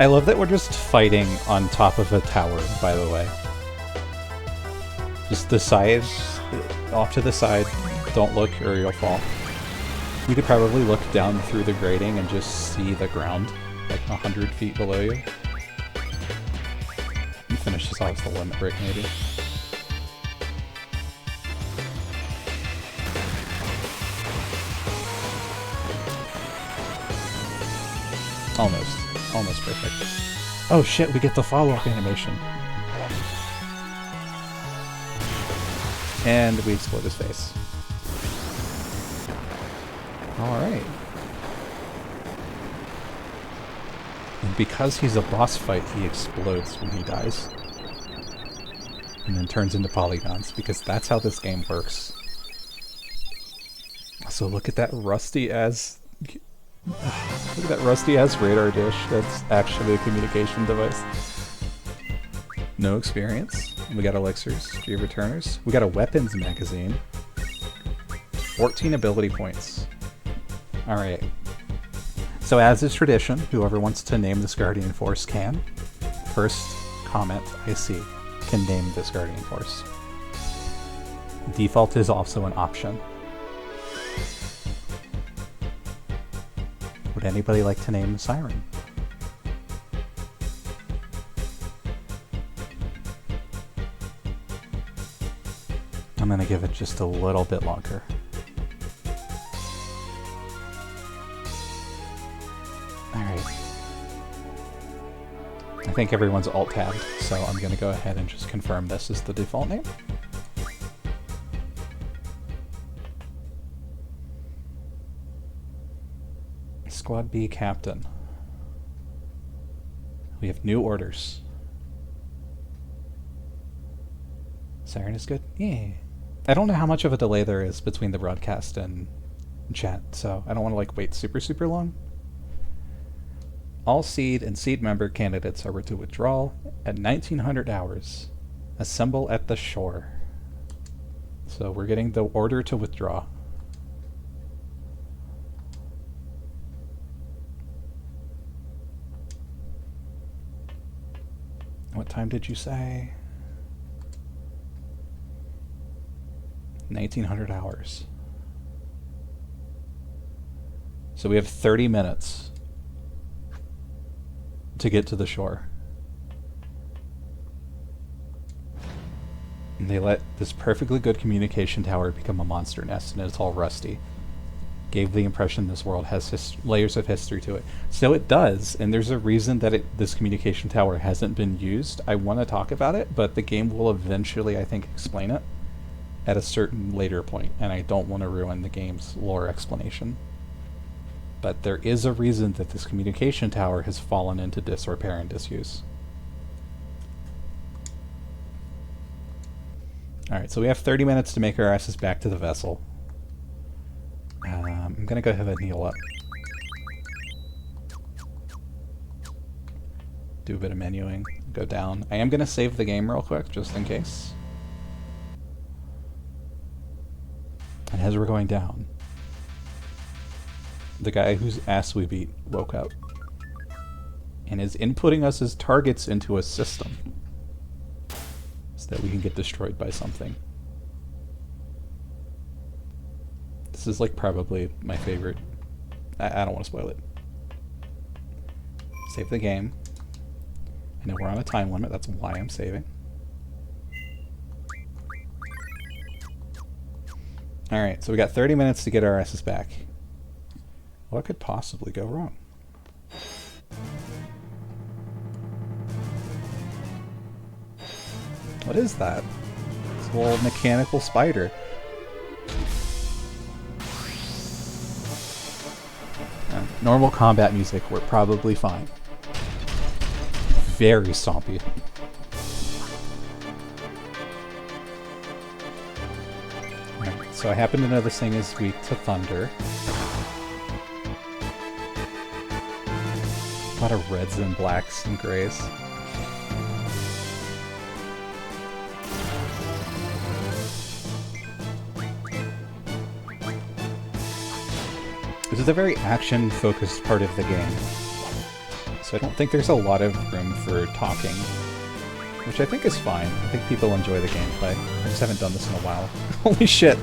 I love that we're just fighting on top of a tower, by the way. Just the sides, off to the side, don't look or you'll fall. You could probably look down through the grating and just see the ground, like 100 feet below you. And finish this off with the limit break, maybe. Almost. Almost perfect. Oh shit, we get the follow-up animation. And we explode his face. Alright. And because he's a boss fight, he explodes when he dies. And then turns into polygons, because that's how this game works. So look at that rusty ass. Look at that rusty ass radar dish. That's actually a communication device. No experience. We got elixirs. G returners. We got a weapons magazine. 14 ability points. Alright. So as is tradition, whoever wants to name this Guardian Force can. First comment I see can name this Guardian Force. Default is also an option. Would anybody like to name the Siren? I'm gonna give it just a little bit longer. Alright. I think everyone's alt-tabbed, so I'm gonna go ahead and just confirm this is the default name. Squad B Captain. We have new orders. Siren is good? Yeah. I don't know how much of a delay there is between the broadcast and chat, so I don't want to like wait super long. All seed and seed member candidates are to withdraw at 1900 hours. Assemble at the shore. So we're getting the order to withdraw. What time did you say? 1900 hours. So we have 30 minutes to get to the shore. And they let this perfectly good communication tower become a monster nest, and it's all rusty. Gave the impression this world has layers of history to it. So it does, and there's a reason that this communication tower hasn't been used. I want to talk about it, but the game will eventually, I think, explain it at a certain later point, and I don't want to ruin the game's lore explanation. But there is a reason that this communication tower has fallen into disrepair and disuse. Alright, so we have 30 minutes to make our asses back to the vessel. I'm gonna go ahead and heal up. Do a bit of menuing, go down. I am gonna save the game real quick, just in case. And as we're going down, the guy whose ass we beat woke up and is inputting us as targets into a system so that we can get destroyed by something. This is like probably my favorite. I don't want to spoil it. Save the game. I know we're on a time limit, that's why I'm saving. Alright, so we got 30 minutes to get our asses back. What could possibly go wrong? What is that? It's a little mechanical spider. Normal combat music, we're probably fine. Very stompy. Right, so I happen to know this thing is weak to thunder. A lot of reds and blacks and grays. This is a very action-focused part of the game, so I don't think there's a lot of room for talking, which I think is fine. I think people enjoy the gameplay. I just haven't done this in a while. Holy shit!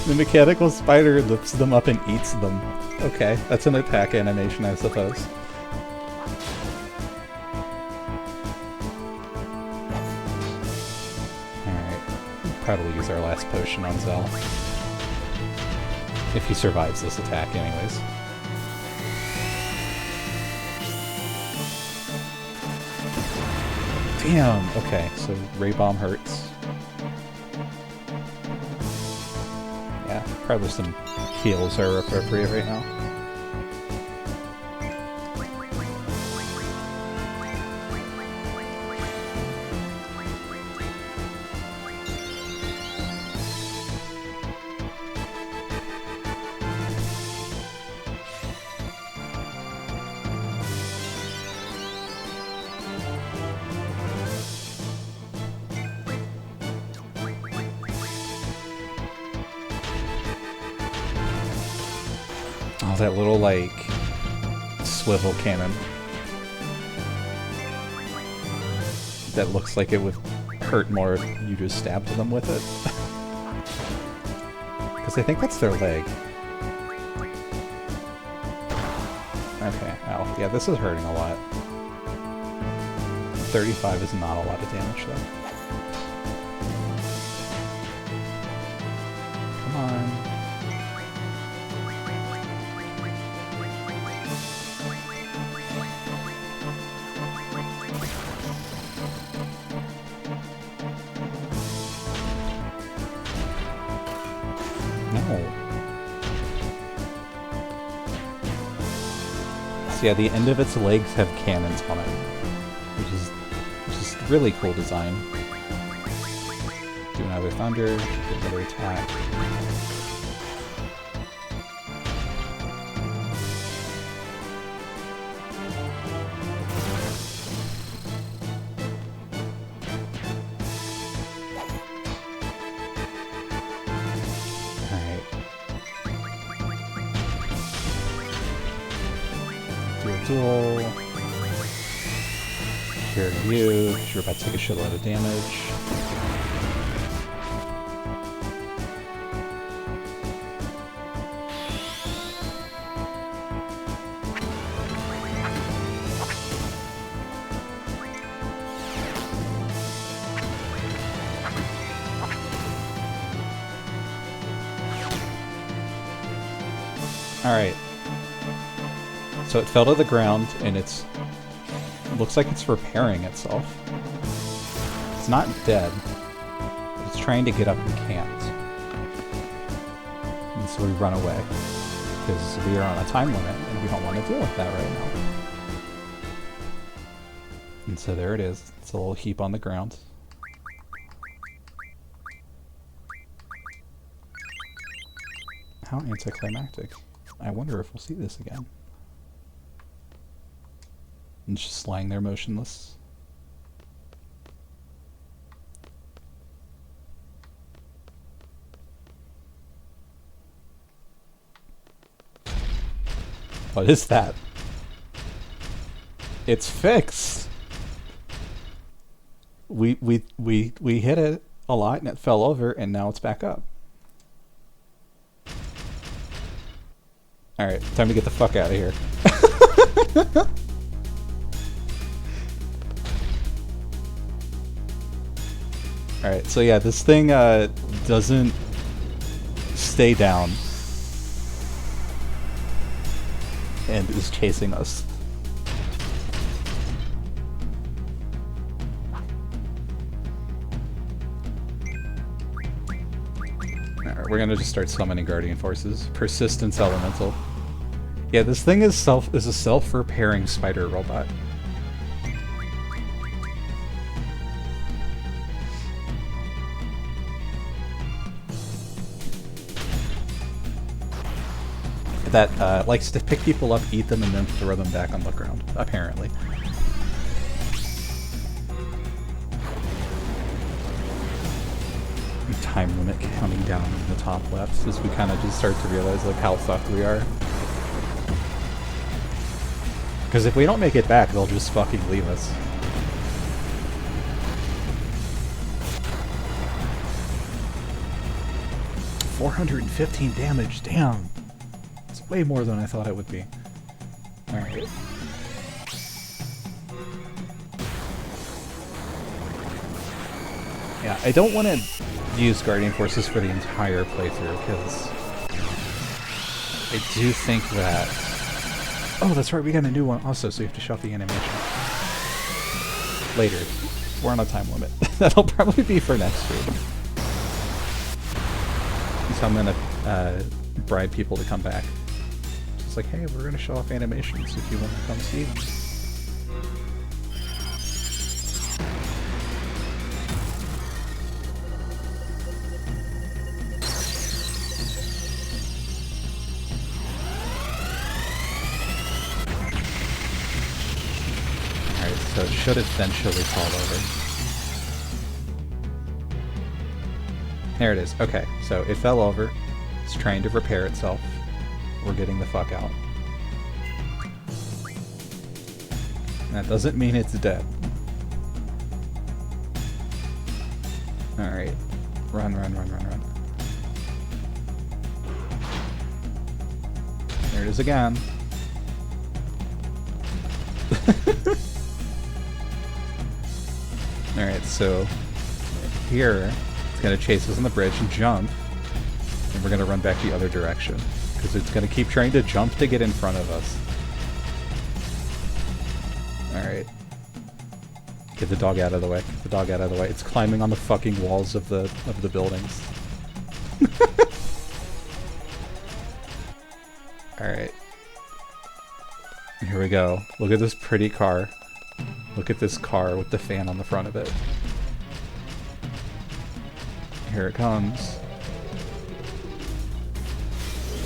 The mechanical spider lifts them up and eats them. Okay, that's an attack animation, I suppose. Alright, we'll probably use our last potion on Zell. If he survives this attack anyways. Damn! Okay, so Ray Bomb hurts. Yeah, probably some heals are appropriate right now. Oh, that little, like, swivel cannon. That looks like it would hurt more if you just stabbed them with it. Because I think that's their leg. Okay, ow. Yeah, this is hurting a lot. 35 is not a lot of damage, though. Come on. No. So yeah, the end of its legs have cannons on it, which is really cool design. Do another thunder, do another attack. Alright. Do a duel. Here you, because you're about to take a shitload of damage. Alright. So it fell to the ground, and it looks like it's repairing itself. It's not dead. It's trying to get up and can't. And so we run away. Because we are on a time limit, and we don't want to deal with that right now. And so there it is. It's a little heap on the ground. How anticlimactic. I wonder if we'll see this again. And just lying there motionless. What is that? It's fixed. We hit it a lot and it fell over and now it's back up. Alright, time to get the fuck out of here. Alright, so yeah, this thing doesn't stay down and is chasing us. Alright, we're gonna just start summoning Guardian Forces. Persistence Elemental. Yeah, this thing is a self-repairing spider robot. That likes to pick people up, eat them, and then throw them back on the ground, apparently. Time limit counting down in the top left as we kind of just start to realize like how fucked we are. Because if we don't make it back, they'll just fucking leave us. $415 damage, damn! It's way more than I thought it would be. Alright. Yeah, I don't want to use Guardian Forces for the entire playthrough, because I do think that... Oh, that's right, we got a new one also, so you have to shut the animation. Later. We're on a time limit. That'll probably be for next stream. So I'm gonna bribe people to come back. Just like, hey, we're gonna show off animations if you want to come see them. So it should eventually fall over. There it is. Okay, so it fell over. It's trying to repair itself. we're getting the fuck out. That doesn't mean it's dead. Alright. Run, run, run, run, run. There it is again. Alright, so here it's gonna chase us on the bridge and jump, and we're gonna run back the other direction because it's gonna keep trying to jump to get in front of us. Alright. Get the dog out of the way. Get the dog out of the way. It's climbing on the fucking walls of the buildings. Alright. Here we go. Look at this pretty car. Look at this car with the fan on the front of it. Here it comes.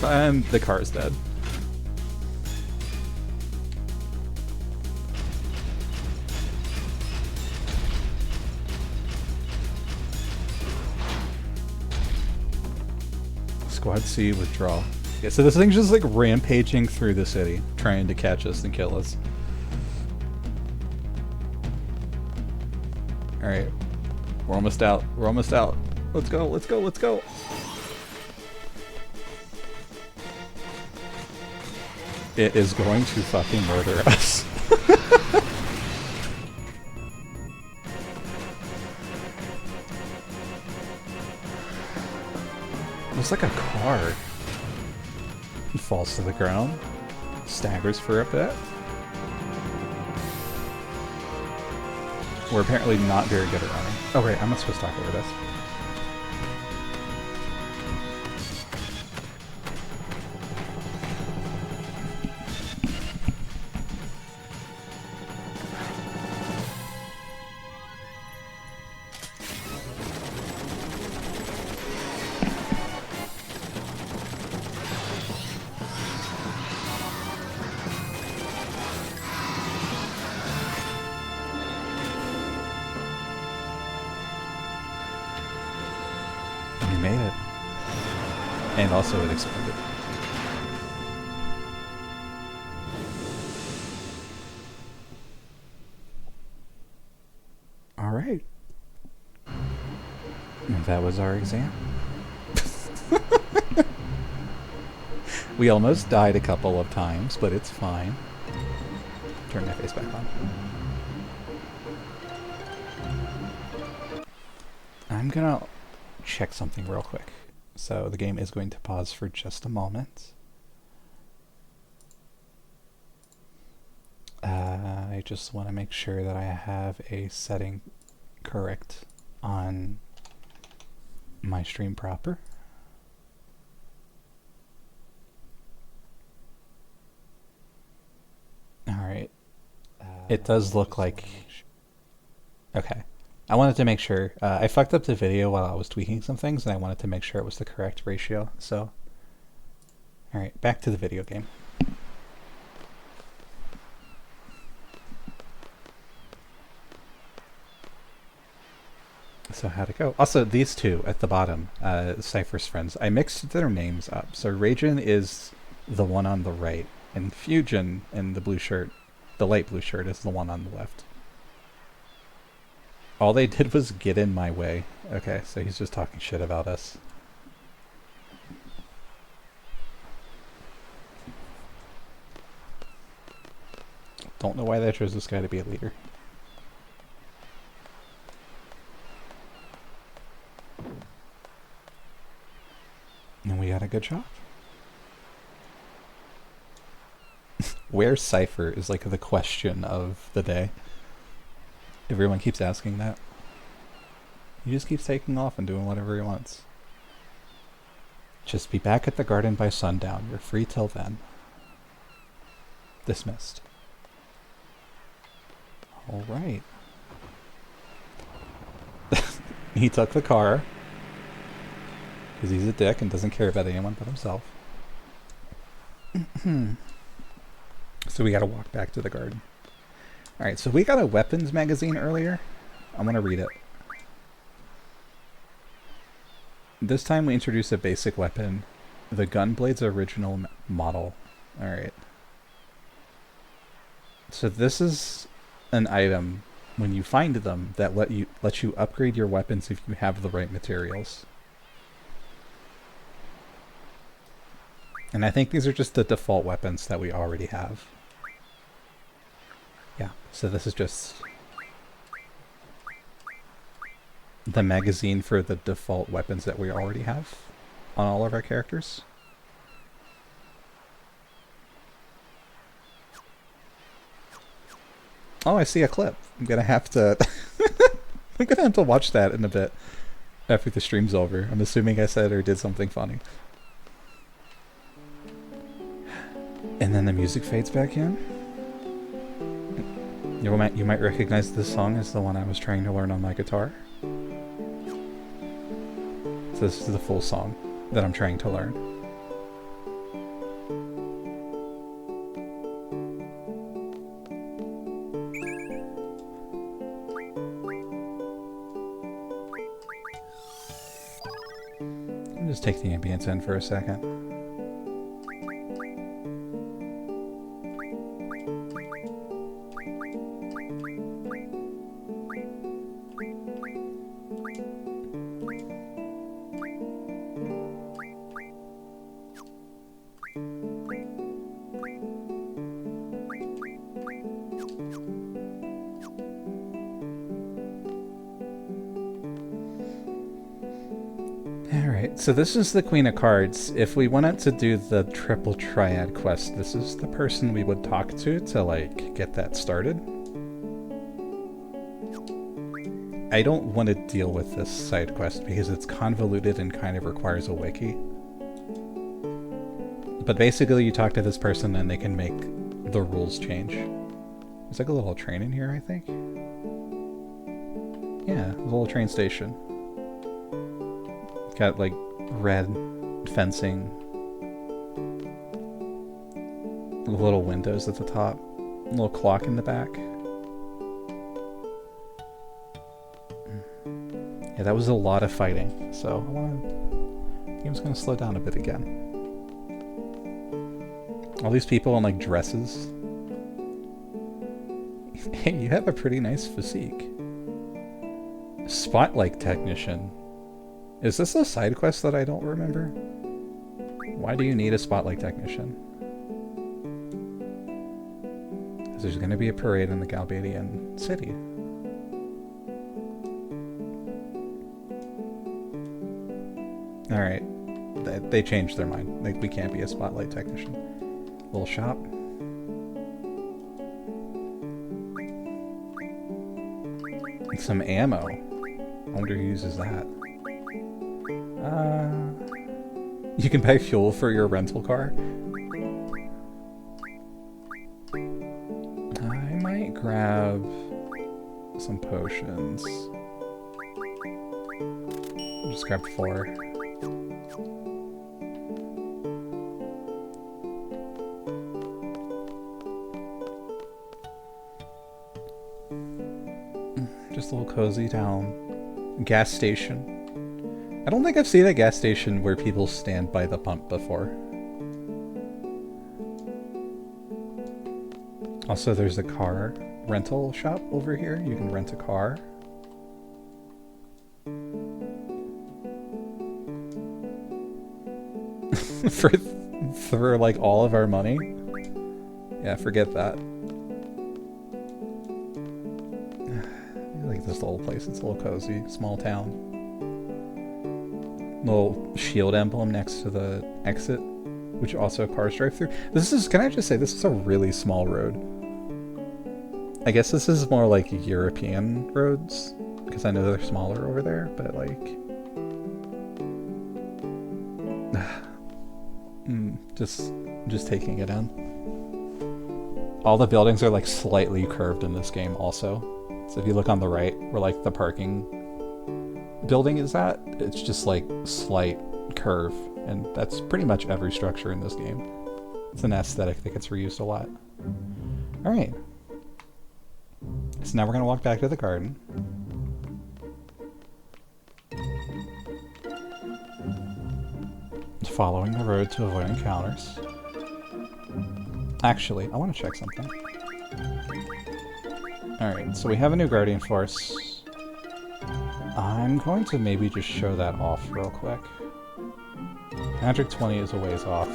And the car is dead. Squad C, withdraw. Yeah, so this thing's just like rampaging through the city, trying to catch us and kill us. Alright. We're almost out. We're almost out. Let's go, let's go, let's go! It is going to fucking murder us. Looks like a car. He falls to the ground, staggers for a bit. We're apparently not very good at running. Oh wait, I'm not supposed to talk over this. Made it. And also it exploded. Alright. And that was our exam. We almost died a couple of times, but it's fine. Turn my face back on. I'm gonna check something real quick. So the game is going to pause for just a moment. I just want to make sure that I have a setting correct on my stream proper. Alright. It does look like... Okay. I wanted to make sure. I fucked up the video while I was tweaking some things, and I wanted to make sure it was the correct ratio. So, alright, back to the video game. So how'd it go? Also, these two at the bottom, Cypher's friends, I mixed their names up. So Ragin is the one on the right, and Fujin in the blue shirt, the light blue shirt, is the one on the left. All they did was get in my way. Okay, so he's just talking shit about us. Don't know why they chose this guy to be a leader. And we got a good shot. Where's Cypher is like the question of the day. Everyone keeps asking that. He just keeps taking off and doing whatever he wants. Just be back at the garden by sundown. You're free till then. Dismissed. Alright. He took the car. Because he's a dick and doesn't care about anyone but himself. So we gotta walk back to the garden. Alright, so we got a weapons magazine earlier. I'm gonna read it. This time we introduce a basic weapon. The Gunblade's original Model. Alright. So this is an item, when you find them, that lets you upgrade your weapons if you have the right materials. And I think these are just the default weapons that we already have. Yeah, so this is just the magazine for the default weapons that we already have on all of our characters. Oh, I see a clip. I'm gonna have to I'm gonna have to watch that in a bit after the stream's over. I'm assuming I said or did something funny. And then the music fades back in. You might recognize this song as the one I was trying to learn on my guitar. So this is the full song that I'm trying to learn. I'll just take the ambience in for a second. So this is the Queen of Cards. If we wanted to do the triple triad quest, this is the person we would talk to like get that started. I don't want to deal with this side quest because it's convoluted and kind of requires a wiki. But basically you talk to this person and they can make the rules change. There's like a little train in here, I think. Yeah, there's a little train station. Got like red fencing, little windows at the top, a little clock in the back. Yeah, that was a lot of fighting, so the game's gonna slow down a bit again. All these people in like dresses. Hey, you have a pretty nice physique. Spotlight technician. Is this a side quest that I don't remember? Why do you need a spotlight technician? Because there's going to be a parade in the Galbadian city. Alright. They changed their mind. Like, we can't be a spotlight technician. Little shop. And some ammo. I wonder who uses that. You can buy fuel for your rental car. I might grab some potions. I'll just grab 4. Just a little cozy town. Gas station. I don't think I've seen a gas station where people stand by the pump before. Also, there's a car rental shop over here. You can rent a car. for like all of our money? Yeah, forget that. I like this little place. It's a little cozy, small town. Little shield emblem next to the exit, which also cars drive through. This is, can I just say, this is a really small road. I guess this is more like European roads, because I know they're smaller over there, but like... just taking it in. All the buildings are like slightly curved in this game also. So if you look on the right, where like the parking building is at, it's just like slight curve, and that's pretty much every structure in this game. It's an aesthetic that gets reused a lot. Alright. So now we're going to walk back to the garden. Following the road to avoid encounters. Actually, I want to check something. Alright, so we have a new Guardian Force. I'm going to maybe just show that off real quick. Magic 20 is a ways off.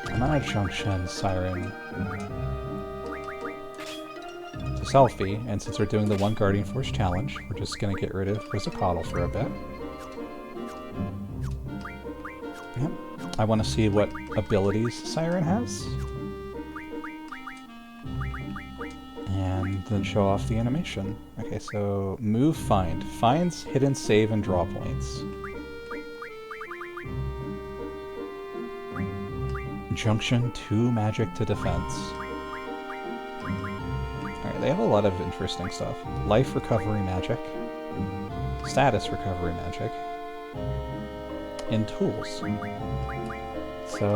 I'm gonna Junction Siren to Selfie, and since we're doing the one Guardian Force challenge, we're just gonna get rid of Quizzicato for a bit. Yep. I want to see what abilities Siren has. And then show off the animation. Okay, so move, find. Finds hidden save and draw points. Junction 2 magic to defense. Alright, they have a lot of interesting stuff. Life recovery magic. Status recovery magic. And tools. So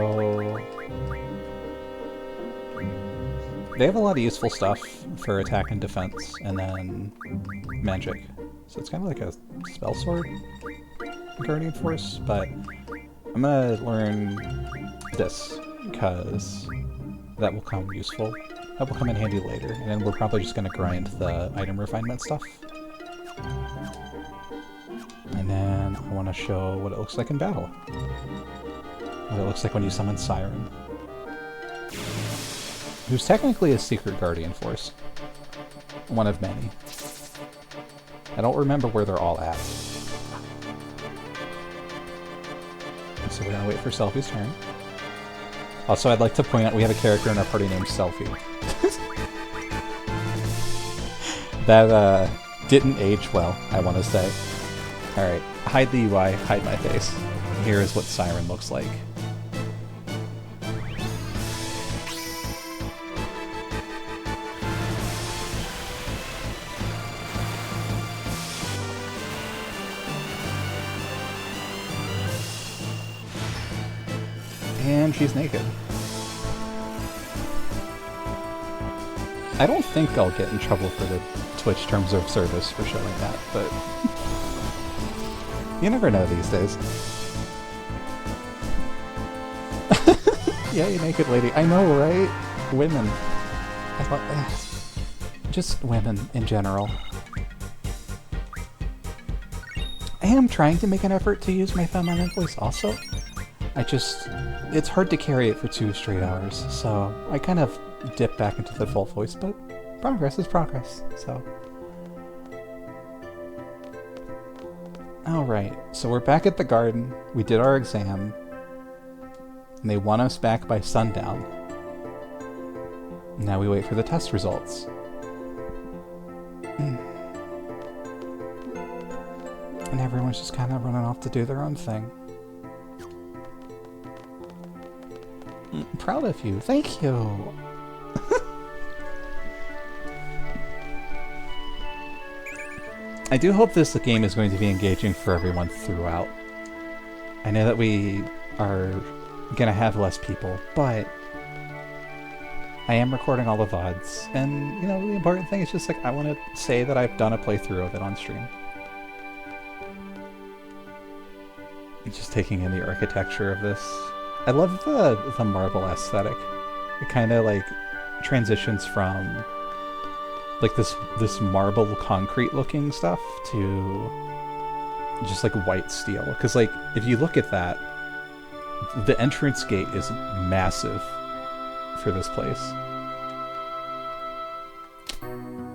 they have a lot of useful stuff for attack and defense, and then magic. So it's kind of like a spell sword Guardian Force, but I'm gonna learn this because that will come useful. That will come in handy later, and then we're probably just gonna grind the item refinement stuff. And then I want to show what it looks like in battle. What it looks like when you summon Siren. Who's technically a secret Guardian Force. One of many. I don't remember where they're all at. So we're gonna wait for Selfie's turn. Also, I'd like to point out we have a character in our party named Selfie. That didn't age well, I want to say. Alright, hide the UI, hide my face. Here is what Siren looks like. And she's naked. I don't think I'll get in trouble for the Twitch terms of service for showing that, but you never know these days. Yeah, you naked lady. I know, right? Women. I thought, just women in general. I am trying to make an effort to use my feminine voice also. It's hard to carry it for 2 straight hours, so I kind of dip back into the full voice, but progress is progress, so. Alright, so we're back at the garden, we did our exam, and they want us back by sundown. Now we wait for the test results. And everyone's just kind of running off to do their own thing. Proud of you. Thank you. I do hope this game is going to be engaging for everyone throughout. I know that we are gonna have less people, but I am recording all the VODs, and you know, the important thing is just like I want to say that I've done a playthrough of it on stream. Just taking in the architecture of this. I love the marble aesthetic. It kind of like transitions from like this marble concrete looking stuff to just like white steel. Because like if you look at that, the entrance gate is massive for this place.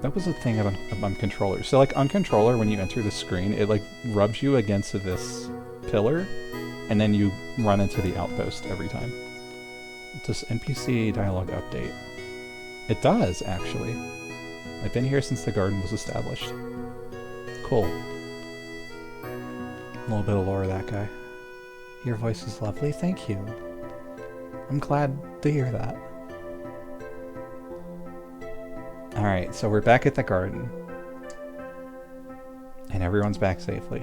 That was a thing on controller. So like on controller, when you enter the screen, it like rubs you against this pillar, and then you run into the outpost every time. Does NPC dialogue update? It does, actually. I've been here since the garden was established. Cool. A little bit of lore of that guy. Your voice is lovely, thank you. I'm glad to hear that. Alright, so we're back at the garden. And everyone's back safely.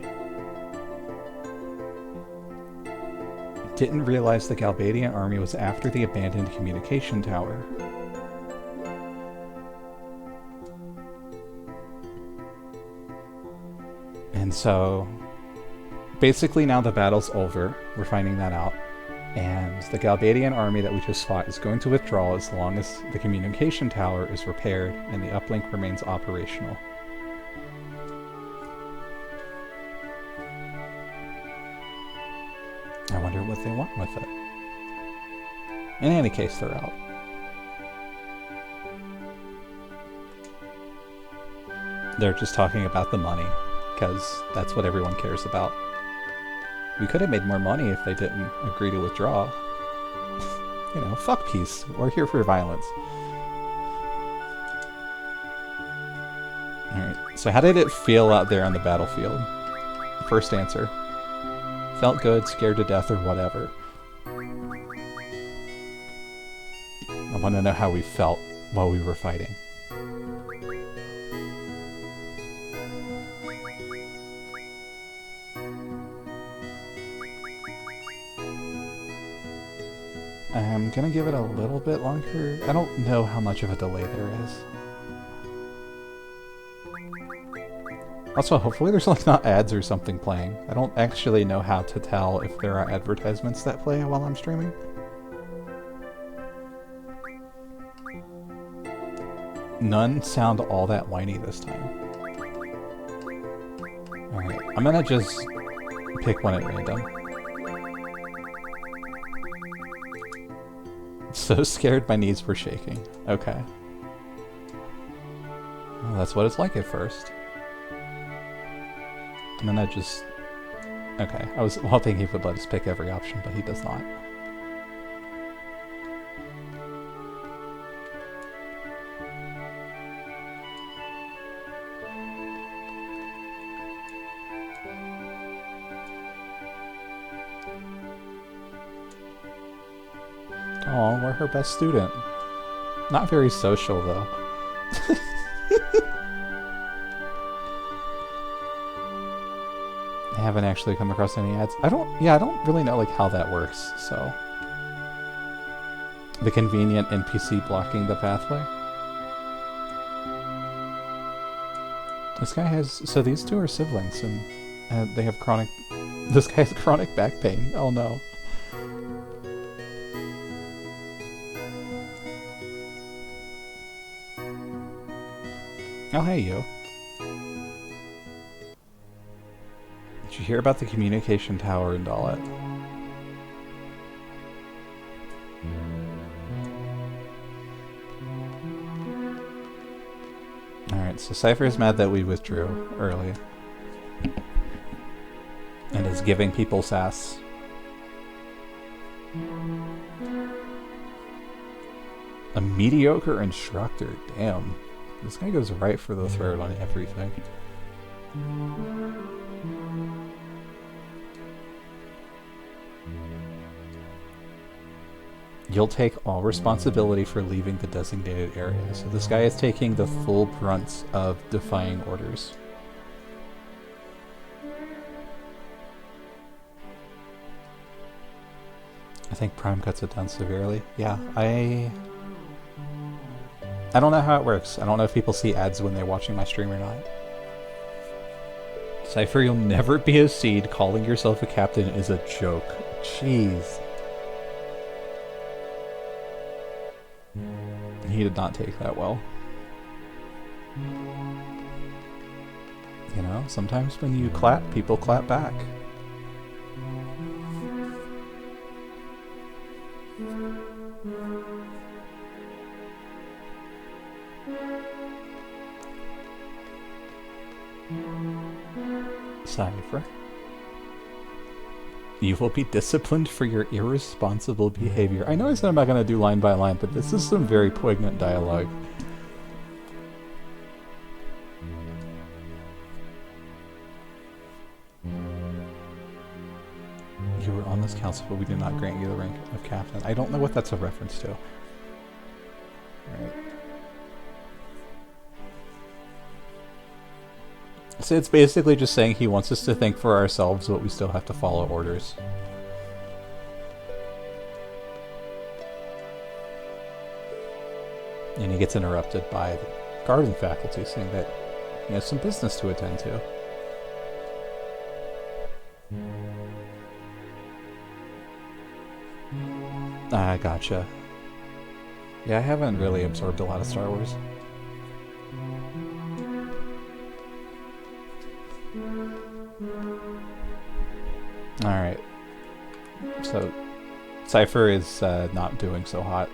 Didn't realize the Galbadian army was after the abandoned communication tower. And so, basically now the battle's over, we're finding that out. And the Galbadian army that we just fought is going to withdraw as long as the communication tower is repaired and the uplink remains operational. I wonder what they want with it. In any case, they're out. They're just talking about the money, because that's what everyone cares about. We could have made more money if they didn't agree to withdraw. You know, fuck peace. We're here for violence. Alright, so how did it feel out there on the battlefield? First answer. Felt good, scared to death, or whatever. I want to know how we felt while we were fighting. I'm gonna give it a little bit longer. I don't know how much of a delay there is. Also, hopefully there's like not ads or something playing. I don't actually know how to tell if there are advertisements that play while I'm streaming. None sound all that whiny this time. Alright, I'm gonna just pick one at random. So scared my knees were shaking. Okay. Well, that's what it's like at first. And then I just... Okay, I was hoping he would let us pick every option, but he does not. Oh, we're her best student. Not very social, though. I haven't actually come across any ads. I don't really know like how that works, so... The convenient NPC blocking the pathway. This guy has... So these two are siblings, and they have chronic... This guy has chronic back pain. Oh no. Oh, hey, you. Did you hear about the communication tower in Dalit? Alright, so Cypher is mad that we withdrew early. And is giving people sass. A mediocre instructor, damn. This guy goes right for the throat on everything. You'll take all responsibility for leaving the designated area. So this guy is taking the full brunt of defying orders. I think Prime cuts it down severely. Yeah, I don't know how it works. I don't know if people see ads when they're watching my stream or not. Cypher, you'll never be a seed. Calling yourself a captain is a joke. Jeez. He did not take that well. You know, sometimes when you clap, people clap back. Cypher. You will be disciplined for your irresponsible behavior. I know I said I'm not going to do line by line, but this is some very poignant dialogue. You were on this council, but we did not grant you the rank of captain. I don't know what that's a reference to. Alright. So it's basically just saying he wants us to think for ourselves, but we still have to follow orders. And he gets interrupted by the garden faculty saying that he has some business to attend to. Ah, gotcha. Yeah, I haven't really absorbed a lot of Star Wars. Alright. So, Cypher is not doing so hot.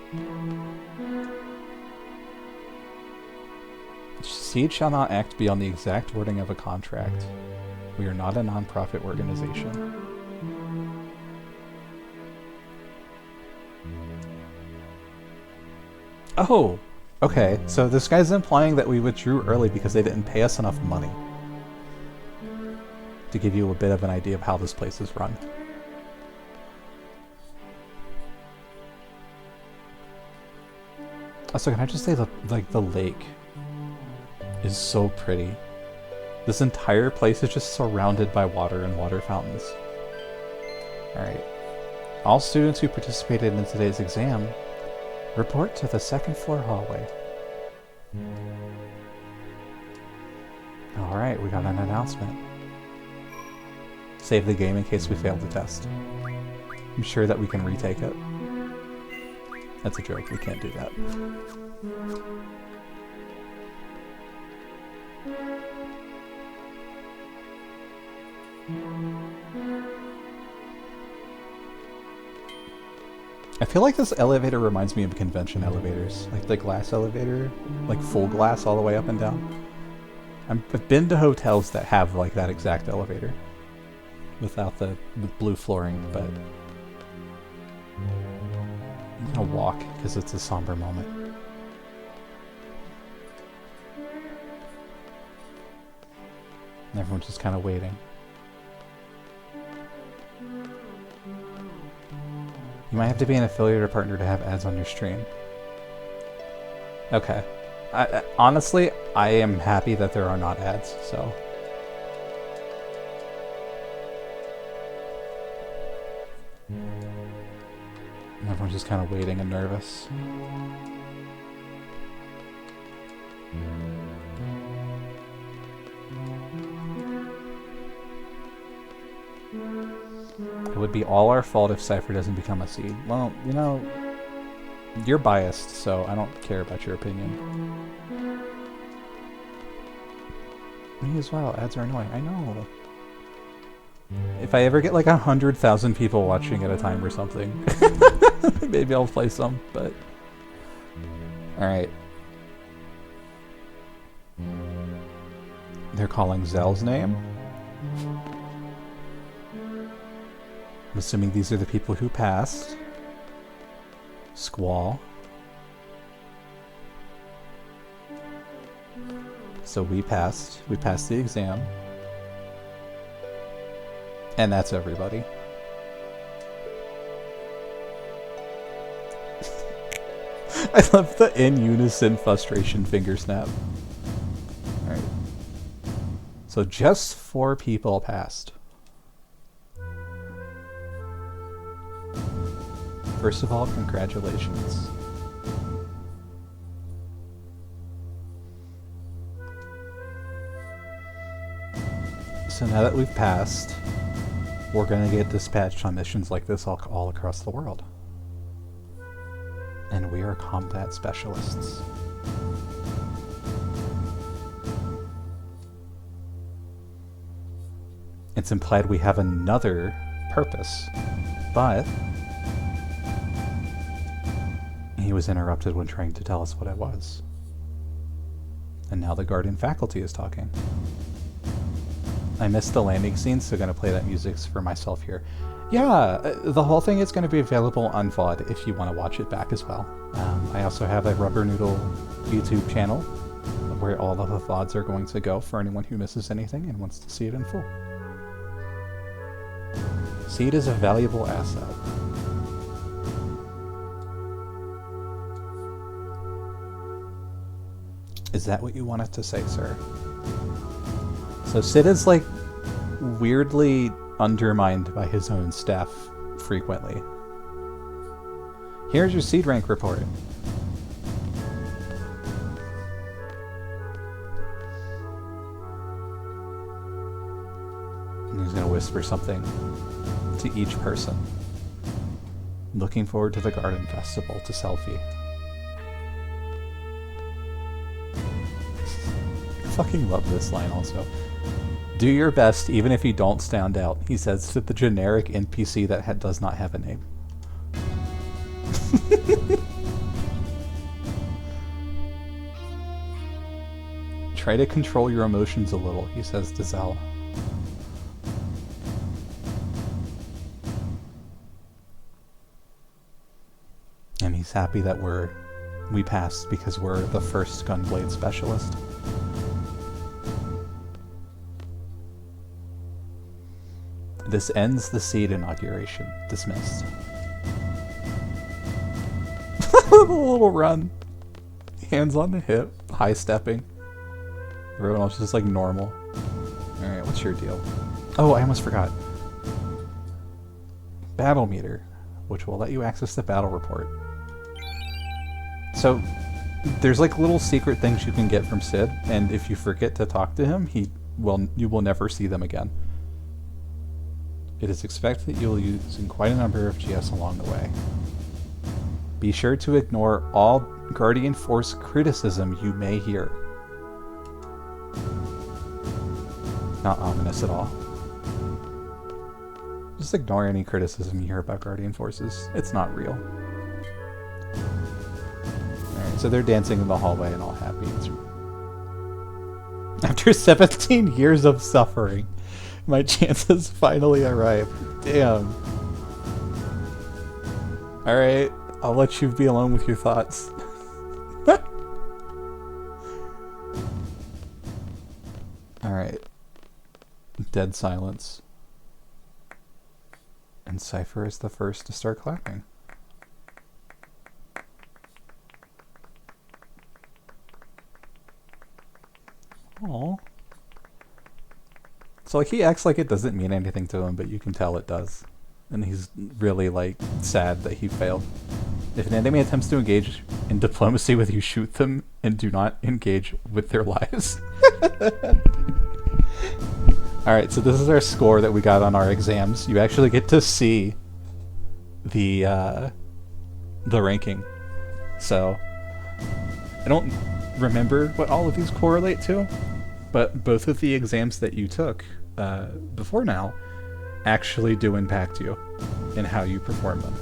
Seed shall not act beyond the exact wording of a contract. We are not a non-profit organization. Oh! Okay, so this guy's implying that we withdrew early because they didn't pay us enough money. To give you a bit of an idea of how this place is run. Also, can I just say the lake is so pretty. This entire place is just surrounded by water and water fountains. Alright. All students who participated in today's exam report to the second floor hallway. Alright, we got an announcement. Save the game in case we fail the test. I'm sure that we can retake it. That's a joke, we can't do that. I feel like this elevator reminds me of convention elevators. Like the glass elevator, like full glass all the way up and down. I've been to hotels that have like that exact elevator. Without the blue flooring, but I'm gonna walk because it's a somber moment. And everyone's just kind of waiting. You might have to be an affiliate or partner to have ads on your stream. Okay. Honestly, I am happy that there are not ads, so... Everyone's just kind of waiting and nervous. It would be all our fault if Cypher doesn't become a seed. Well, you know, you're biased, so I don't care about your opinion. Me as well, ads are annoying. I know. If I ever get like 100,000 people watching at a time or something, maybe I'll play some, but... Alright. They're calling Zell's name. I'm assuming these are the people who passed. Squall. So we passed. We passed the exam. And that's everybody. I love the in unison frustration finger snap. Alright. So just 4 people passed. First of all, congratulations. So now that we've passed, we're going to get dispatched on missions like this all across the world. And we are combat specialists. It's implied we have another purpose, but he was interrupted when trying to tell us what it was. And now the Guardian faculty is talking. I missed the landing scene, so gonna play that music for myself here. Yeah, the whole thing is going to be available on VOD if you want to watch it back as well. I also have a Rubber Noodle YouTube channel where all of the VODs are going to go for anyone who misses anything and wants to see it in full. Seed is a valuable asset. Is that what you wanted to say, sir? So Sid is like weirdly undermined by his own staff frequently. Here's your seed rank report. And he's gonna whisper something to each person. Looking forward to the garden festival to selfie. I fucking love this line also. Do your best even if you don't stand out, he says to the generic NPC that does not have a name. Try to control your emotions a little, he says to Zell. And he's happy that we passed because we're the first Gunblade specialist. This ends the seed inauguration. Dismissed. A little run. Hands on the hip. High stepping. Everyone else is just like normal. Alright, what's your deal? Oh, I almost forgot. Battle meter, which will let you access the battle report. So, there's like little secret things you can get from Sid, and if you forget to talk to him, you will never see them again. It is expected that you will use quite a number of GS along the way. Be sure to ignore all Guardian Force criticism you may hear. Not ominous at all. Just ignore any criticism you hear about Guardian Forces. It's not real. Alright, so they're dancing in the hallway and all happy. After 17 years of suffering, my chance has finally arrived. Damn. Alright, I'll let you be alone with your thoughts. Alright. Dead silence. And Cypher is the first to start clapping. Aww. So like he acts like it doesn't mean anything to him, but you can tell it does. And he's really like sad that he failed. If an enemy attempts to engage in diplomacy with you, shoot them and do not engage with their lives. Alright, so this is our score that we got on our exams. You actually get to see the ranking. So I don't remember what all of these correlate to, but both of the exams that you took before now actually do impact you in how you perform them.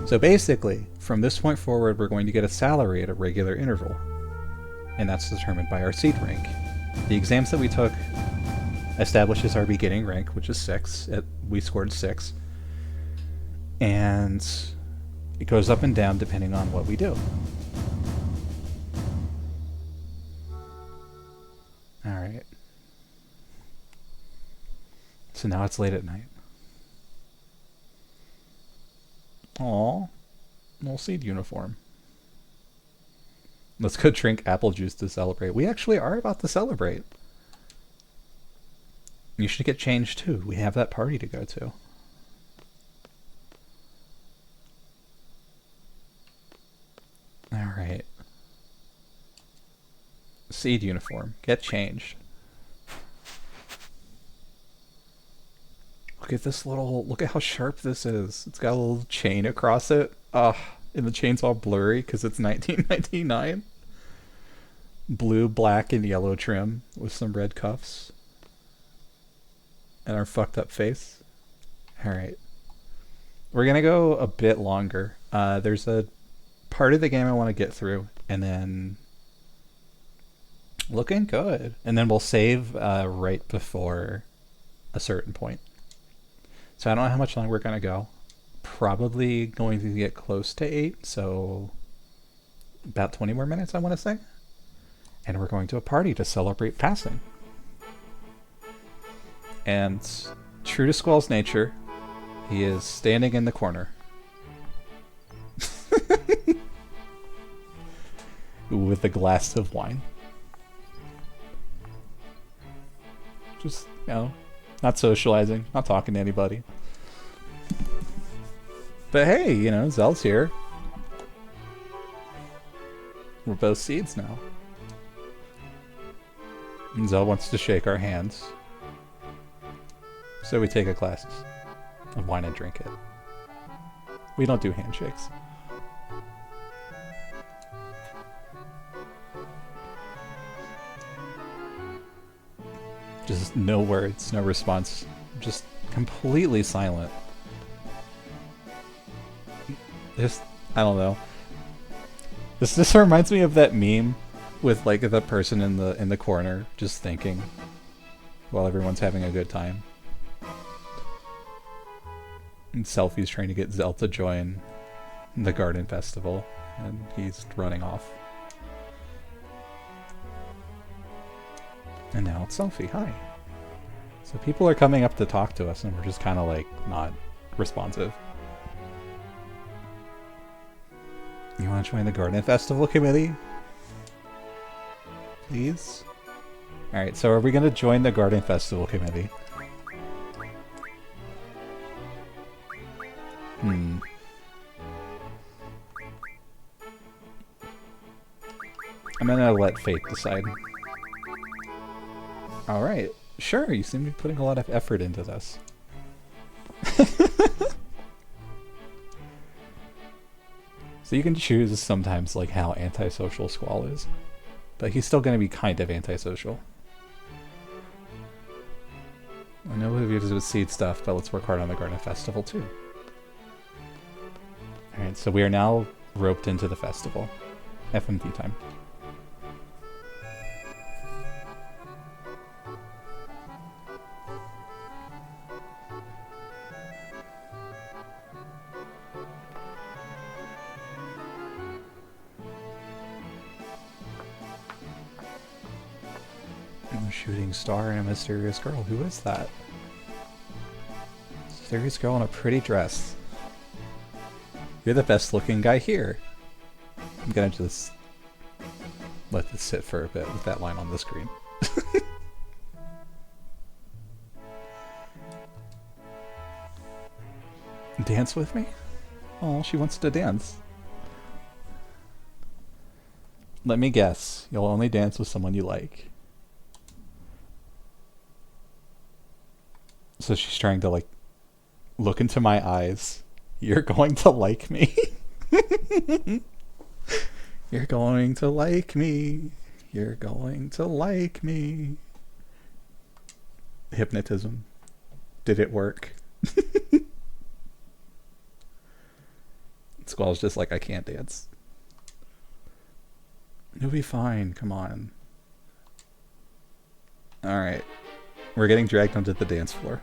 So basically, from this point forward, we're going to get a salary at a regular interval, and that's determined by our seed rank. The exams that we took establishes our beginning rank, which is 6. We scored 6. And it goes up and down depending on what we do. Alright. So now it's late at night. Aw. Little seed uniform. Let's go drink apple juice to celebrate. We actually are about to celebrate. You should get changed too. We have that party to go to. Alright. Seed uniform. Get changed. Look at this little... Look at how sharp this is. It's got a little chain across it. Ugh. And the chain's all blurry because it's 1999. Blue, black, and yellow trim with some red cuffs. And our fucked up face. Alright. We're gonna go a bit longer. There's a part of the game I want to get through, and then... Looking good. And then we'll save right before a certain point. So I don't know how much longer we're gonna go. Probably going to get close to 8, so about 20 more minutes, I want to say. And we're going to a party to celebrate passing. And true to Squall's nature, he is standing in the corner. With a glass of wine. Just, you know, not socializing, not talking to anybody. But hey, you know, Zell's here. We're both seeds now. And Zell wants to shake our hands. So we take a glass of wine and drink it. We don't do handshakes. Just no words, no response. Just completely silent. Just, I don't know. This reminds me of that meme with like the person in the corner just thinking while everyone's having a good time. And Selfie's trying to get Zell to join the garden festival, and he's running off. And now it's Selfie. Hi. So people are coming up to talk to us, and we're just kind of like not responsive. You want to join the garden festival committee? Please? Alright, so are we going to join the garden festival committee? I'm gonna let fate decide. Alright, sure, you seem to be putting a lot of effort into this. So you can choose sometimes like how antisocial Squall is. But he's still gonna be kind of antisocial. I know we've used with seed stuff, but let's work hard on the garden festival too. Alright, so we are now roped into the festival. FMV time. A shooting star and a mysterious girl. Who is that? Mysterious girl in a pretty dress. You're the best looking guy here. I'm gonna just let this sit for a bit with that line on the screen. Dance with me? Oh, she wants to dance. Let me guess. You'll only dance with someone you like. So she's trying to like look into my eyes. You're going to like me. You're going to like me. You're going to like me. Hypnotism. Did it work? Squall's just like, I can't dance. You'll be fine. Come on. Alright. We're getting dragged onto the dance floor.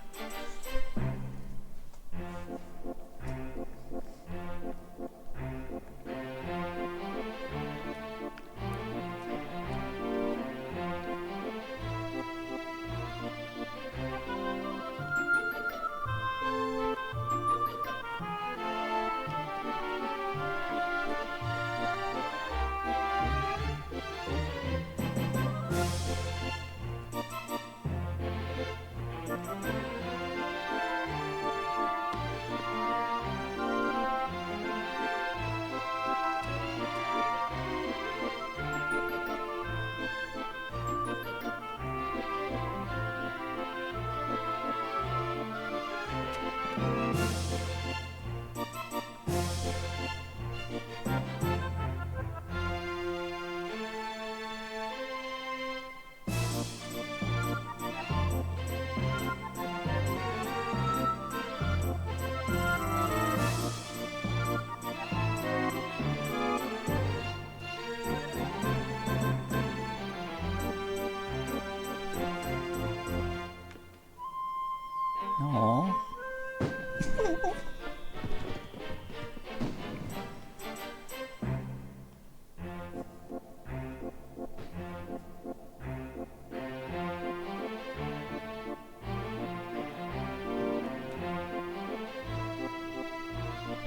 Aww.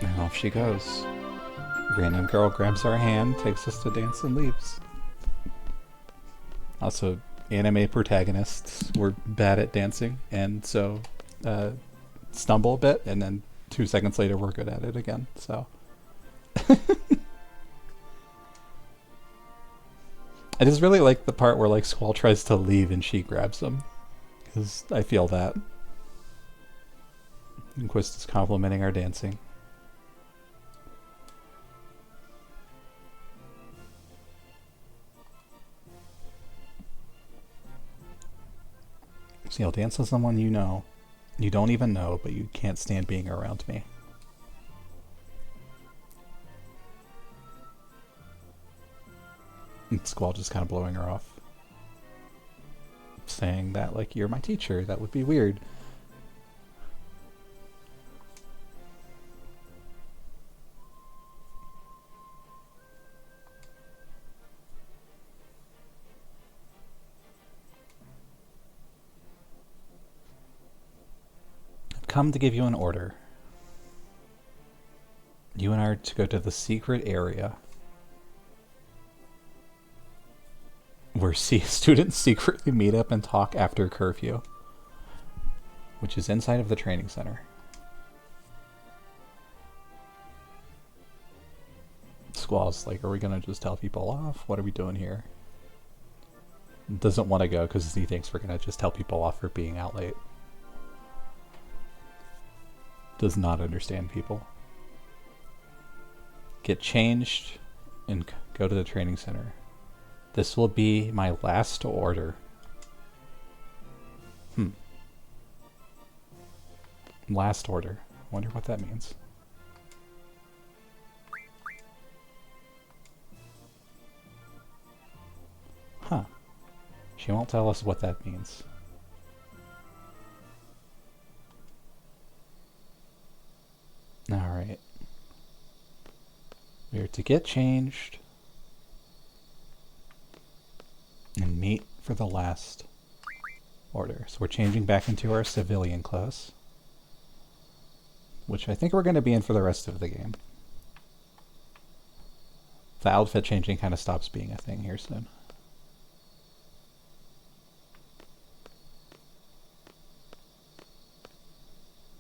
And off she goes. Random girl grabs our hand, takes us to dance, and leaves. Also, anime protagonists were bad at dancing, and so stumble a bit, and then 2 seconds later we're good at it again, so. I just really like the part where like Squall tries to leave and she grabs him, because I feel that. And Quist is complimenting our dancing. You'll dance with someone you know. You don't even know, but you can't stand being around me. And Squall just kind of blowing her off. Saying that, like, you're my teacher. That would be weird. I've come to give you an order. You and I are to go to the secret area where students secretly meet up and talk after curfew, which is inside of the training center. Squall's like, are we gonna just tell people off? What are we doing here? Doesn't want to go because he thinks we're gonna just tell people off for being out late. Does not understand people. Get changed and go to the training center. This will be my last order. Last order. Wonder what that means. Huh. She won't tell us what that means. Alright. We are to get changed and meet for the last order. So we're changing back into our civilian clothes, which I think we're going to be in for the rest of the game. The outfit changing kind of stops being a thing here soon.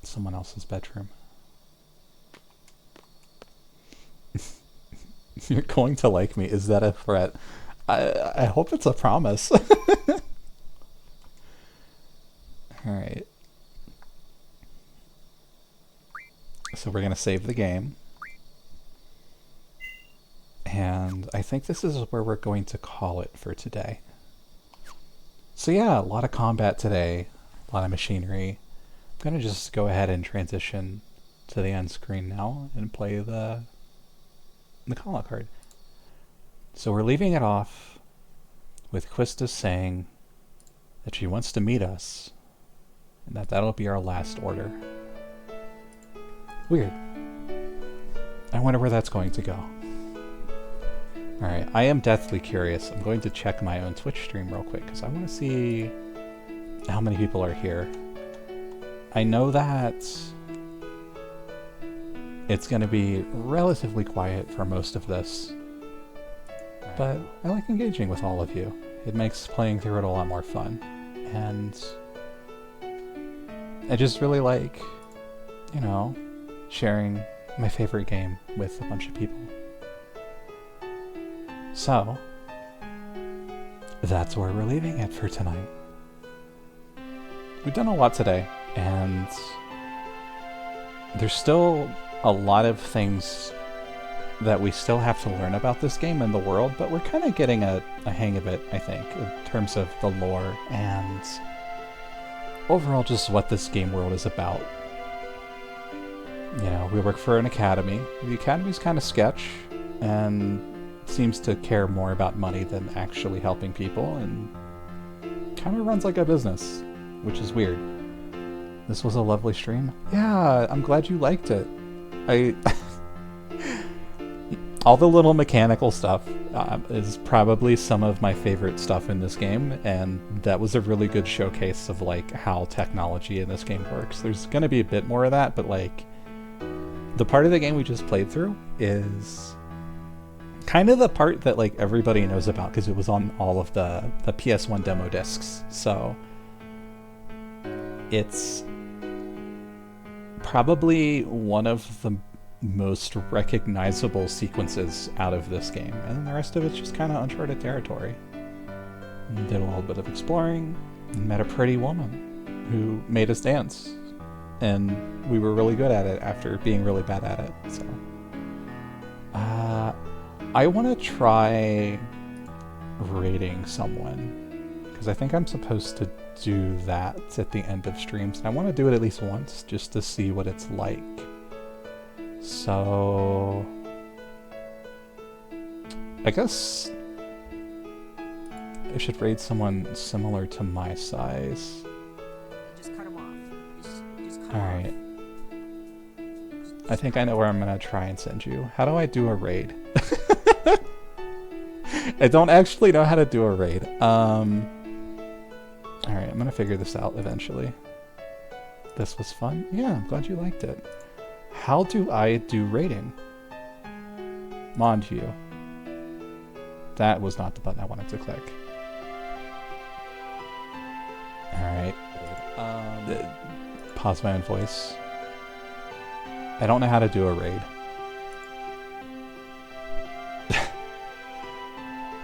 Someone else's bedroom. You're going to like me. Is that a threat? I hope it's a promise. Alright. So we're going to save the game. And I think this is where we're going to call it for today. So yeah, a lot of combat today. A lot of machinery. I'm going to just go ahead and transition to the end screen now and play the call-out card. So we're leaving it off with Quista saying that she wants to meet us and that'll be our last order. Weird. I wonder where that's going to go. Alright, I am deathly curious. I'm going to check my own Twitch stream real quick because I want to see how many people are here. I know that it's going to be relatively quiet for most of this, but I like engaging with all of you. It makes playing through it a lot more fun, and I just really like, you know, sharing my favorite game with a bunch of people. So, that's where we're leaving it for tonight. We've done a lot today, and there's still a lot of things that we still have to learn about this game and the world, but we're kind of getting a hang of it, I think, in terms of the lore and overall just what this game world is about. You know, we work for an academy. The academy's kind of sketch and seems to care more about money than actually helping people, and kind of runs like a business, which is weird. This was a lovely stream. Yeah, I'm glad you liked it. All the little mechanical stuff is probably some of my favorite stuff in this game, and that was a really good showcase of like how technology in this game works. There's going to be a bit more of that, but like the part of the game we just played through is kind of the part that like everybody knows about because it was on all of the PS1 demo discs. So it's probably one of the most recognizable sequences out of this game, and the rest of it's just kind of uncharted territory. Did a little bit of exploring and met a pretty woman who made us dance, and we were really good at it after being really bad at it. So I want to try raiding someone because I think I'm supposed to do that at the end of streams. And I want to do it at least once just to see what it's like. So I guess I should raid someone similar to my size. Just cut him off. Just cut Alright. him I think I know where I'm gonna try and send you. How do I do a raid? I don't actually know how to do a raid. Alright, I'm gonna figure this out eventually. This was fun? Yeah, I'm glad you liked it. How do I do raiding? Mod you. That was not the button I wanted to click. Alright. Pause my own voice. I don't know how to do a raid.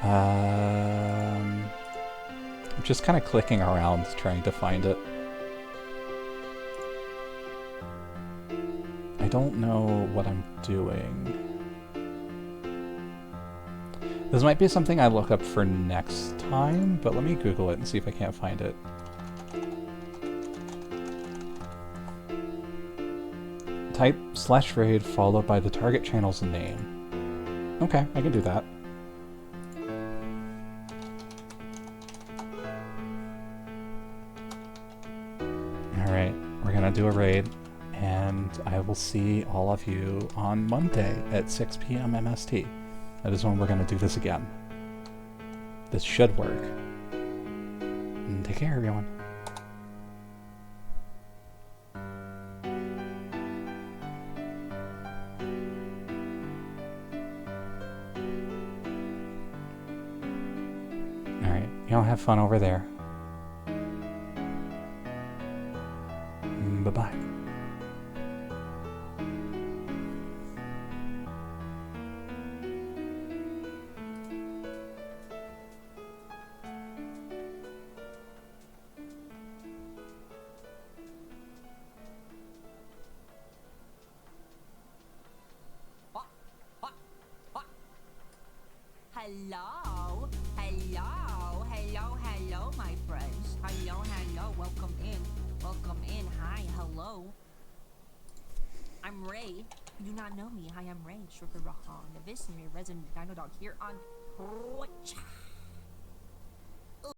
I'm just kind of clicking around trying to find it. I don't know what I'm doing. This might be something I look up for next time, but let me Google it and see if I can't find it. Type /raid followed by the target channel's name. Okay, I can do that. Alright, we're gonna do a raid, and I will see all of you on Monday at 6 p.m. MST. That is when we're gonna do this again. This should work. And take care, everyone. Alright, y'all have fun over there. Bye-bye. Hello, hello, hello, hello, my friends. Hello, hello, welcome in. Welcome in. Hi, hello. I'm Ray. You do not know me. Hi, I'm Ray, Sugar Rahan, the visionary resident dino dog here on Twitch.